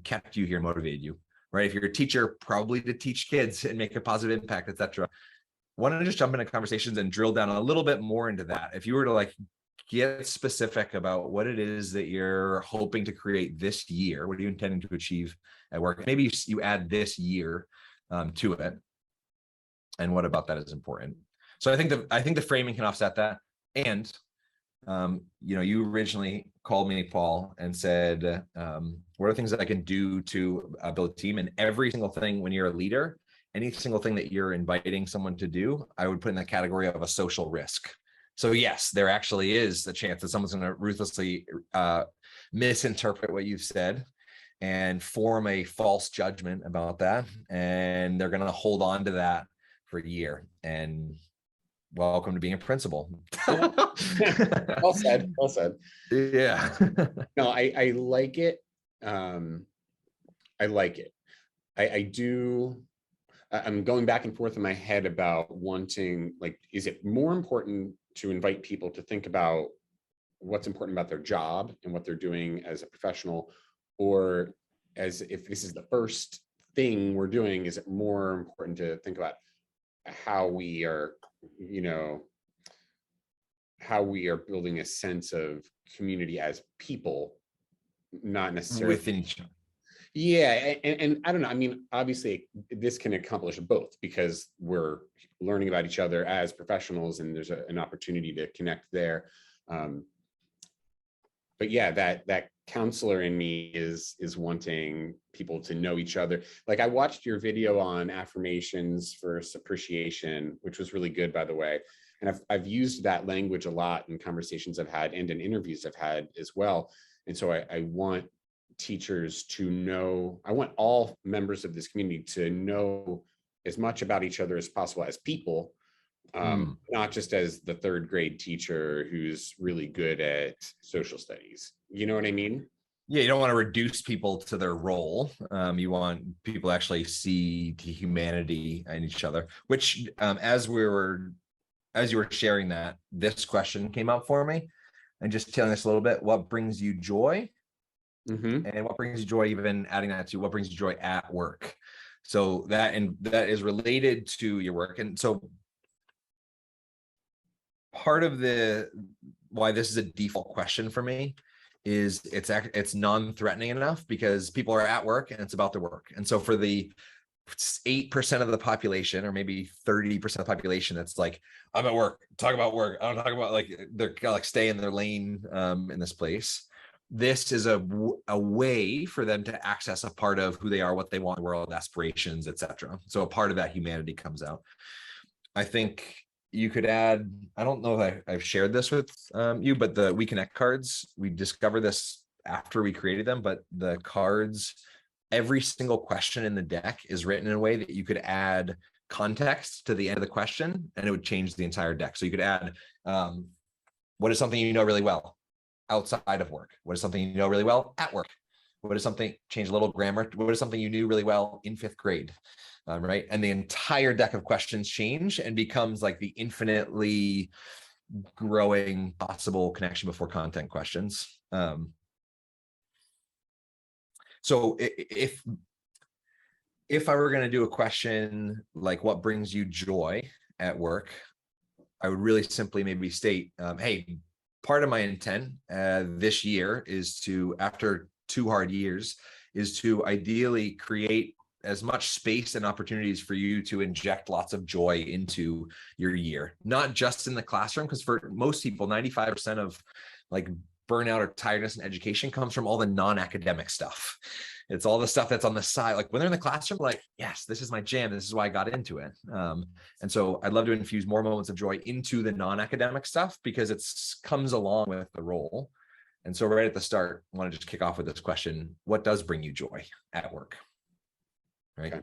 kept you here and motivated you, right? If you're a teacher, probably to teach kids and make a positive impact, etc. Why don't I just jump into conversations and drill down a little bit more into that? If you were to like get specific about what it is that you're hoping to create this year, what are you intending to achieve at work? Maybe you add this year to it, and what about that is important. So I think the framing can offset that. And you know, you originally called me, Paul, and said, what are things that I can do to build a team? And every single thing, when you're a leader, any single thing that you're inviting someone to do, I would put in the category of a social risk. So yes, there actually is a chance that someone's going to ruthlessly misinterpret what you've said and form a false judgment about that. And they're going to hold on to that for a year. And welcome to being a principal. Well said. Well said. Yeah. No, I like it. I like it. I do. I'm going back and forth in my head about wanting, like, is it more important to invite people to think about what's important about their job and what they're doing as a professional, or as if this is the first thing we're doing, is it more important to think about how we are, you know, how we are building a sense of community as people, not necessarily Within each other. Yeah, and I don't know. I mean, obviously, this can accomplish both because we're learning about each other as professionals, and there's an opportunity to connect there. But yeah, that counselor in me is wanting people to know each other. Like I watched your video on affirmations for appreciation, which was really good, by the way. And I've used that language a lot in conversations I've had and in interviews I've had as well. And so I want teachers to know, I want all members of this community to know as much about each other as possible as people, not just as the third grade teacher who's really good at social studies. You know what I mean? Yeah, you don't want to reduce people to their role. You want people to actually see the humanity in each other, which as you were sharing that, this question came up for me. And just telling us a little bit, what brings you joy? And what brings you joy, even adding that to what brings you joy at work. So that is related to your work. And so part of why this is a default question for me is it's non-threatening enough because people are at work and it's about their work. And so for 8% of the population, or maybe 30% of the population, that's like, I'm at work, talk about work. I don't talk about, like, they're gonna like stay in their lane in this place. This is a way for them to access a part of who they are, what they want in the world, aspirations, etc. So a part of that humanity comes out. I think you could add, I don't know if I've shared this with you, but the We Connect cards, we discovered this after we created them, but the cards, every single question in the deck is written in a way that you could add context to the end of the question, and it would change the entire deck. So you could add, what is something you know really well outside of work? What is something you know really well at work? What is something, change a little grammar, what is something you knew really well in 5th grade? Right? And the entire deck of questions change and becomes like the infinitely growing possible connection before content questions. So if I were going to do a question like, what brings you joy at work, I would really simply maybe state, hey, part of my intent this year is to, after 2 hard years, is to ideally create as much space and opportunities for you to inject lots of joy into your year, not just in the classroom, because for most people, 95% of like burnout or tiredness in education comes from all the non-academic stuff. It's all the stuff that's on the side. Like when they're in the classroom, like, yes, this is my jam. This is why I got into it. And so I'd love to infuse more moments of joy into the non-academic stuff, because it comes along with the role. And so right at the start, I want to just kick off with this question: what does bring you joy at work? Right. Okay.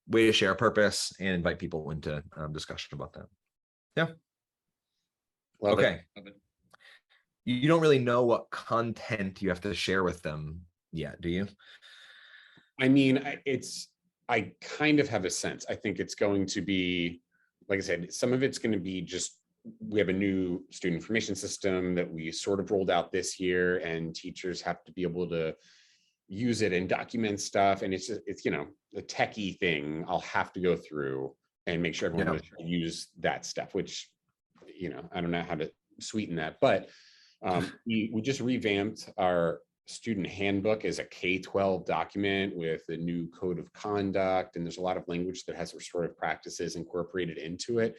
Way to share a purpose and invite people into discussion about that. Yeah. Love okay. It. Love it. You don't really know what content you have to share with them yet, do you? I mean, I kind of have a sense. I think it's going to be, like I said, some of it's going to be just, we have a new student information system that we sort of rolled out this year, and teachers have to be able to use it and document stuff. And it's you know, the techie thing I'll have to go through and make sure everyone knows how to use that stuff, which, you know, I don't know how to sweeten that, but we just revamped our student handbook as a K-12 document with a new code of conduct. And there's a lot of language that has restorative practices incorporated into it.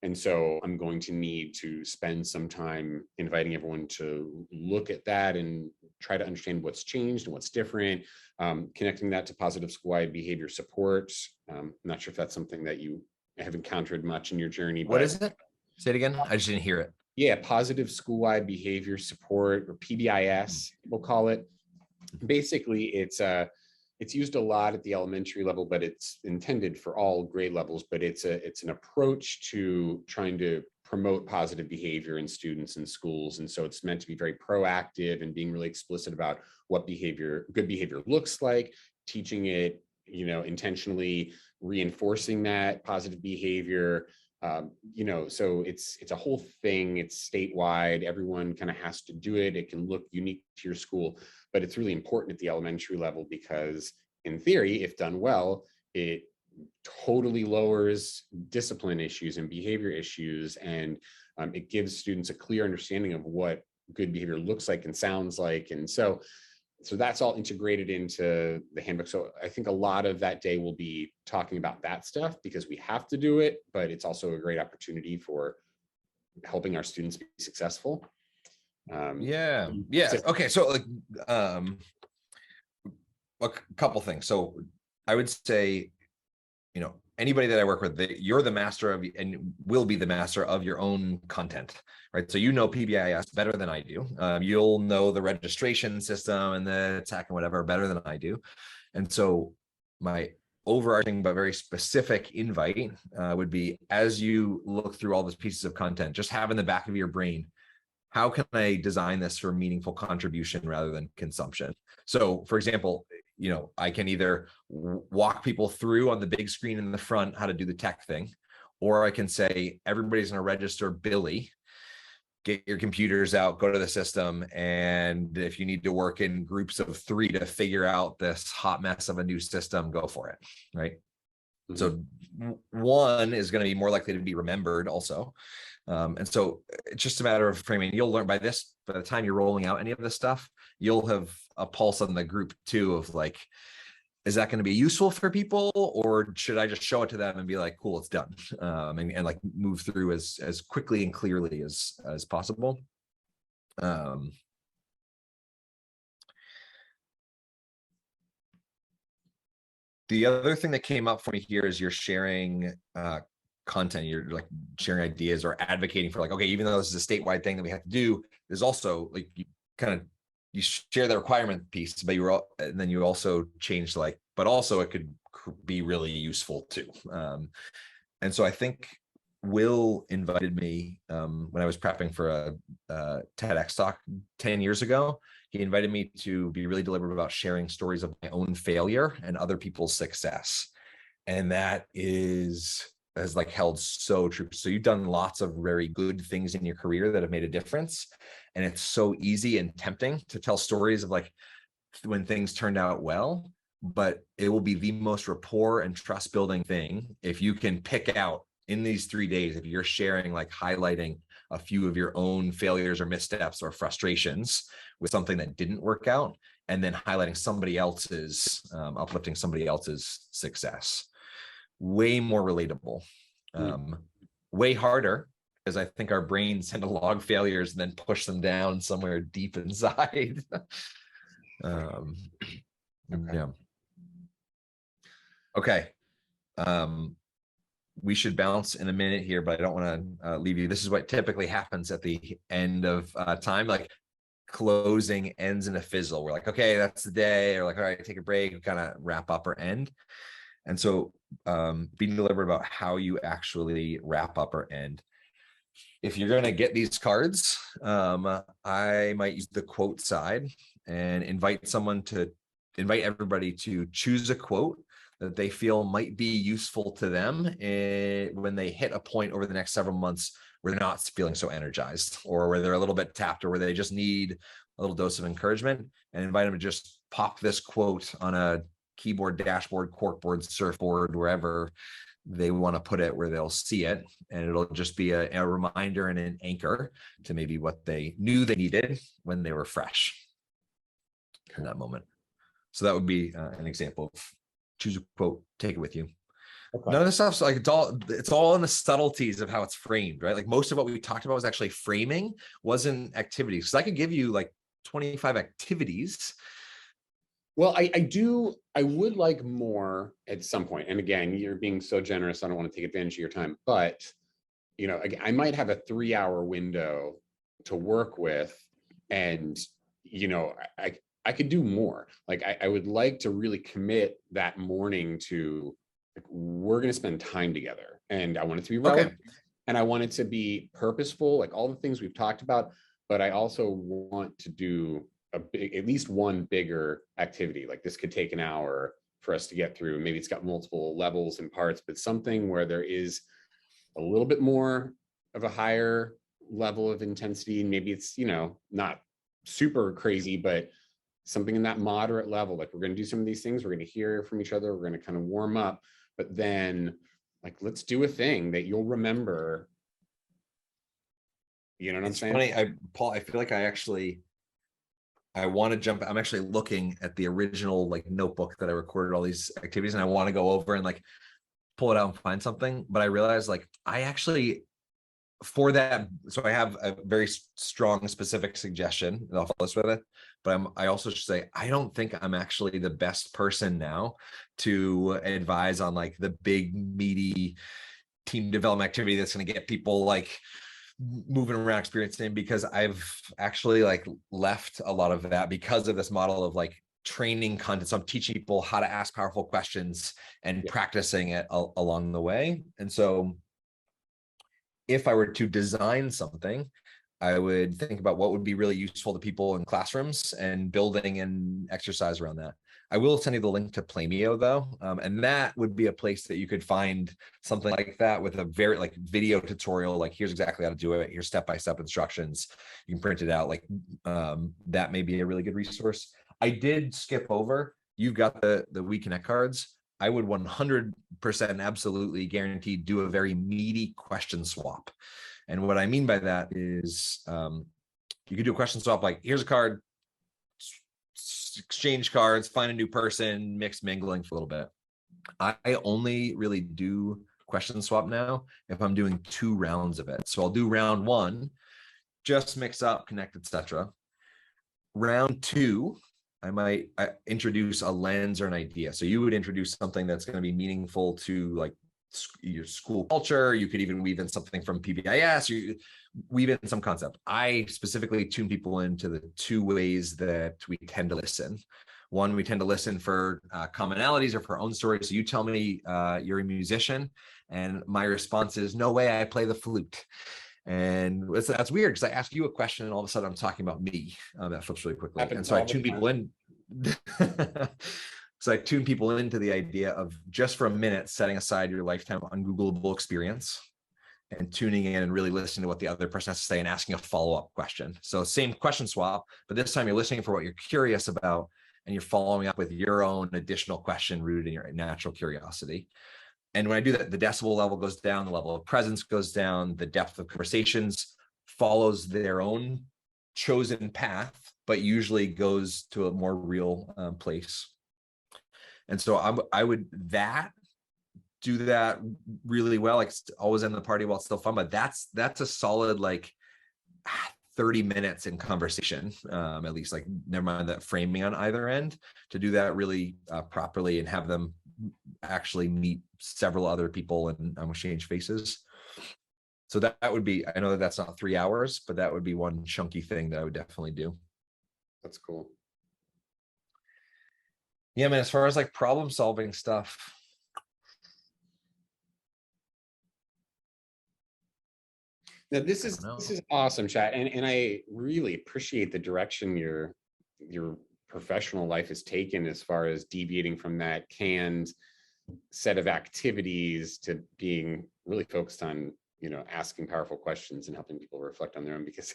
And so I'm going to need to spend some time inviting everyone to look at that and try to understand what's changed and what's different, connecting that to positive school-wide behavior support. I'm not sure if that's something that you have encountered much in your journey. What is it? Say it again. I just didn't hear it. Yeah, positive school-wide behavior support, or PBIS, we'll call it. Basically, it's used a lot at the elementary level, but it's intended for all grade levels. But it's an approach to trying to promote positive behavior in students and schools. And so it's meant to be very proactive and being really explicit about what good behavior looks like, teaching it, you know, intentionally reinforcing that positive behavior. You know, so it's a whole thing. It's statewide. Everyone kind of has to do it. It can look unique to your school, but it's really important at the elementary level, because in theory, if done well, it totally lowers discipline issues and behavior issues. And it gives students a clear understanding of what good behavior looks like and sounds like. And so that's all integrated into the handbook. So I think a lot of that day will be talking about that stuff, because we have to do it, but it's also a great opportunity for helping our students be successful. Yeah. Okay. So like, a couple things. So I would say, you know, anybody that I work with, you're the master of, and will be the master of your own content, right? So you know PBIS better than I do. You'll know the registration system and the tech and whatever better than I do. And so my overarching but very specific invite would be, as you look through all those pieces of content, just have in the back of your brain, how can I design this for meaningful contribution rather than consumption? So for example, you know, I can either walk people through on the big screen in the front how to do the tech thing, or I can say, everybody's going to register Billy, get your computers out, go to the system. And if you need to work in groups of 3 to figure out this hot mess of a new system, go for it. Right. Mm-hmm. So one is going to be more likely to be remembered also. And so it's just a matter of framing. You'll learn by the time you're rolling out any of this stuff, you'll have a pulse on the group too of like, is that going to be useful for people, or should I just show it to them and be like, cool, it's done, and like move through as quickly and clearly as possible. The other thing that came up for me here is you're sharing content, you're like sharing ideas or advocating for like, okay, even though this is a statewide thing that we have to do, there's also like you share the requirement piece, but and then you also change like, but also it could be really useful too. And so I think Will invited me when I was prepping for a TEDx talk 10 years ago. He invited me to be really deliberate about sharing stories of my own failure and other people's success. And that has like held so true. So you've done lots of very good things in your career that have made a difference. And it's so easy and tempting to tell stories of like when things turned out well, but it will be the most rapport and trust building thing if you can pick out in these 3 days, if you're sharing, like highlighting a few of your own failures or missteps or frustrations with something that didn't work out, and then highlighting somebody else's, uplifting somebody else's success. Way more relatable, way harder, because I think our brains tend to log failures and then push them down somewhere deep inside. Yeah. Okay. We should bounce in a minute here, but I don't want to leave you. This is what typically happens at the end of time. Like closing ends in a fizzle. We're like, okay, that's the day. Or like, all right, take a break. We kind of wrap up or end. And so being deliberate about how you actually wrap up or end. If you're going to get these cards, I might use the quote side and invite everybody to choose a quote that they feel might be useful to them when they hit a point over the next several months where they're not feeling so energized, or where they're a little bit tapped, or where they just need a little dose of encouragement, and invite them to just pop this quote on a keyboard, dashboard, corkboard, surfboard, wherever they want to put it, where they'll see it, and it'll just be a reminder and an anchor to maybe what they knew they needed when they were fresh in that moment. So that would be an example of choose a quote, take it with you. Okay. None of this stuff's like it's all in the subtleties of how it's framed, right? Like most of what we talked about was actually framing, wasn't activities. Because I could give you like 25 activities. Well, I would like more at some point. And again, you're being so generous, I don't want to take advantage of your time. But again, I might have a 3-hour window to work with, and I could do more. Like I would like to really commit that morning to, like, we're going to spend time together, and I want it to be relevant, and I want it to be purposeful, like all the things we've talked about. But I also want to do at least one bigger activity. Like this could take an hour for us to get through. Maybe it's got multiple levels and parts, but something where there is a little bit more of a higher level of intensity. Maybe it's, not super crazy, but something in that moderate level. Like we're going to do some of these things. We're going to hear from each other. We're going to kind of warm up, but then like, let's do a thing that you'll remember. You know what I'm saying? Funny, Paul, I feel like I want to jump. I'm actually looking at the original like notebook that I recorded all these activities, and I want to go over and like pull it out and find something. But I realized like I actually, for that, so I have a very strong specific suggestion, and I'll follow this with it. But I also should say, I don't think I'm actually the best person now to advise on like the big meaty team development activity that's going to get people like moving around, experiencing, because I've actually like left a lot of that because of this model of like training content. So I'm teaching people how to ask powerful questions and practicing it along the way. And so if I were to design something, I would think about what would be really useful to people in classrooms and building an exercise around that. I will send you the link to Plamio though. And that would be a place that you could find something like that with a very like video tutorial, like here's exactly how to do it. Here's step-by-step instructions. You can print it out. Like that may be a really good resource. I did skip over, you've got the WeConnect cards. I would 100% absolutely guaranteed do a very meaty question swap. And what I mean by that is you could do a question swap, like here's a card, exchange cards, find a new person, mix mingling for a little bit. I only really do question swap now if I'm doing 2 rounds of it. So I'll do round 1, just mix up, connect, etc. Round 2, I might introduce a lens or an idea. So you would introduce something that's going to be meaningful to like your school culture. You could even weave in something from PBIS. You weave in some concept. I specifically tune people into the 2 ways that we tend to listen. One, we tend to listen for commonalities or for our own stories. So you tell me you're a musician, and my response is, no way, I play the flute. And that's weird because I ask you a question and all of a sudden I'm talking about me. That flips really quickly. And so I tune people in. So I tune people into the idea of just for a minute, setting aside your lifetime ungoogleable experience and tuning in and really listening to what the other person has to say and asking a follow-up question. So same question swap, but this time you're listening for what you're curious about and you're following up with your own additional question rooted in your natural curiosity. And when I do that, the decibel level goes down, the level of presence goes down, the depth of conversations follows their own chosen path, but usually goes to a more real place. And so I would do that really well. Like always end the party while it's still fun, but that's a solid like 30 minutes in conversation, at least, like never mind that framing on either end, to do that really properly and have them actually meet several other people and exchange faces. So that would be, I know that that's not 3 hours, but that would be one chunky thing that I would definitely do. That's cool. Yeah, man, as far as like problem solving stuff, now this is awesome, chat, and I really appreciate the direction your professional life has taken as far as deviating from that canned set of activities to being really focused on, you know, asking powerful questions and helping people reflect on their own. Because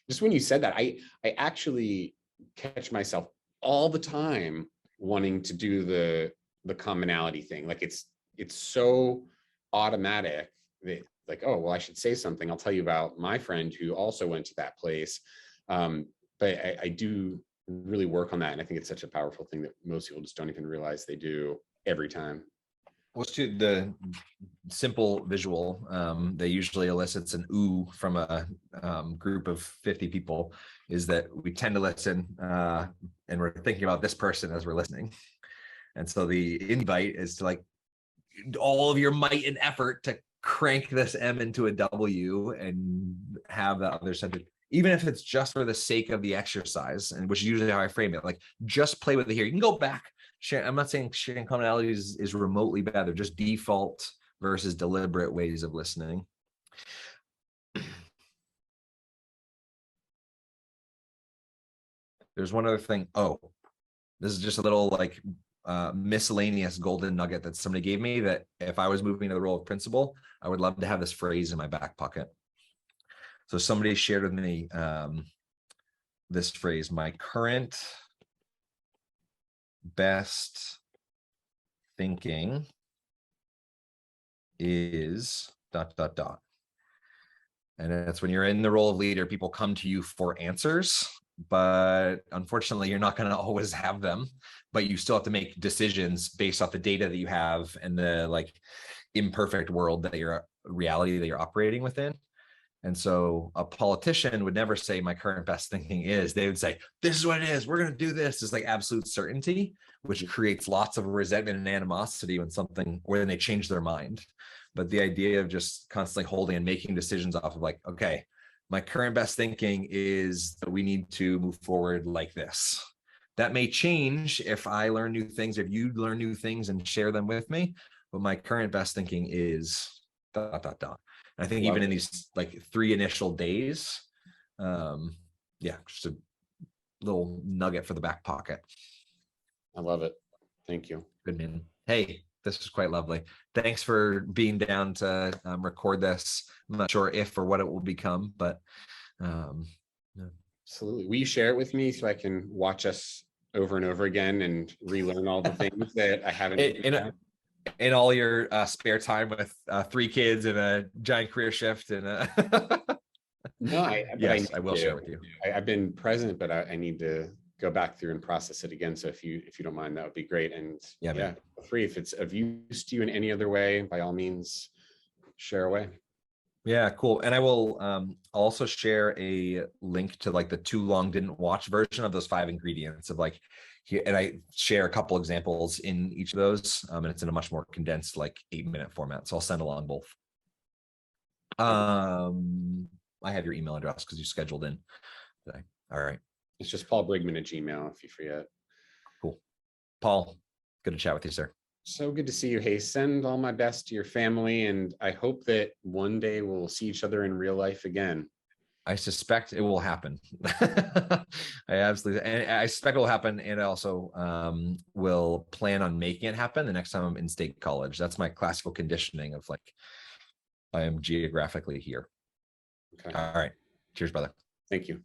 just when you said that, I actually catch myself all the time wanting to do the commonality thing. Like it's so automatic that like, oh, well, I should say something. I'll tell you about my friend who also went to that place. But I do really work on that. And I think it's such a powerful thing that most people just don't even realize they do every time. What's to the simple visual that usually elicits an ooh from a group of 50 people is that we tend to listen and we're thinking about this person as we're listening. And so the invite is to like all of your might and effort to crank this M into a W and have that other centered, even if it's just for the sake of the exercise, and which is usually how I frame it, like just play with it here. You can go back. I'm not saying sharing commonalities is remotely bad. They're just default versus deliberate ways of listening. There's one other thing. Oh, this is just a little like miscellaneous golden nugget that somebody gave me that if I was moving to the role of principal, I would love to have this phrase in my back pocket. So somebody shared with me this phrase: my current best thinking is ... And that's when you're in the role of leader, people come to you for answers, but unfortunately you're not going to always have them, but you still have to make decisions based off the data that you have and the like imperfect world that reality that you're operating within. And so a politician would never say my current best thinking is. They would say, this is what it is, we're going to do this. It's like absolute certainty, which creates lots of resentment and animosity when they change their mind. But the idea of just constantly holding and making decisions off of like, okay, my current best thinking is that we need to move forward like this. That may change if I learn new things, if you learn new things and share them with me, but my current best thinking is ... I think even in these like 3 initial days, yeah, just a little nugget for the back pocket. I love it. Thank you. Good, man. Hey, this is quite lovely. Thanks for being down to record this. I'm not sure if or what it will become, but yeah. Absolutely. Will you share it with me so I can watch us over and over again and relearn all the things that I haven't in all your spare time with 3 kids and a giant career shift and no, yes, I will share with you. I've been present, but I need to go back through and process it again. So if you don't mind, that would be great. And Yeah, man. feel free, if it's of use to you in any other way, by all means, share away. Yeah, cool. And I will also share a link to like the too long didn't watch version of those 5 ingredients of like here, and I share a couple examples in each of those, and it's in a much more condensed like 8-minute format. So I'll send along both. I have your email address because you scheduled in today. All right, It's just Paul Brigman at Gmail, if you forget. cool. Paul, good to chat with you, sir. So good to see you. Hey, send all my best to your family, and I hope that one day we'll see each other in real life again. I suspect it will happen. I absolutely, and I suspect it will happen. And I also will plan on making it happen the next time I'm in state college. That's my classical conditioning of like, I am geographically here. Okay. All right. Cheers, brother. Thank you.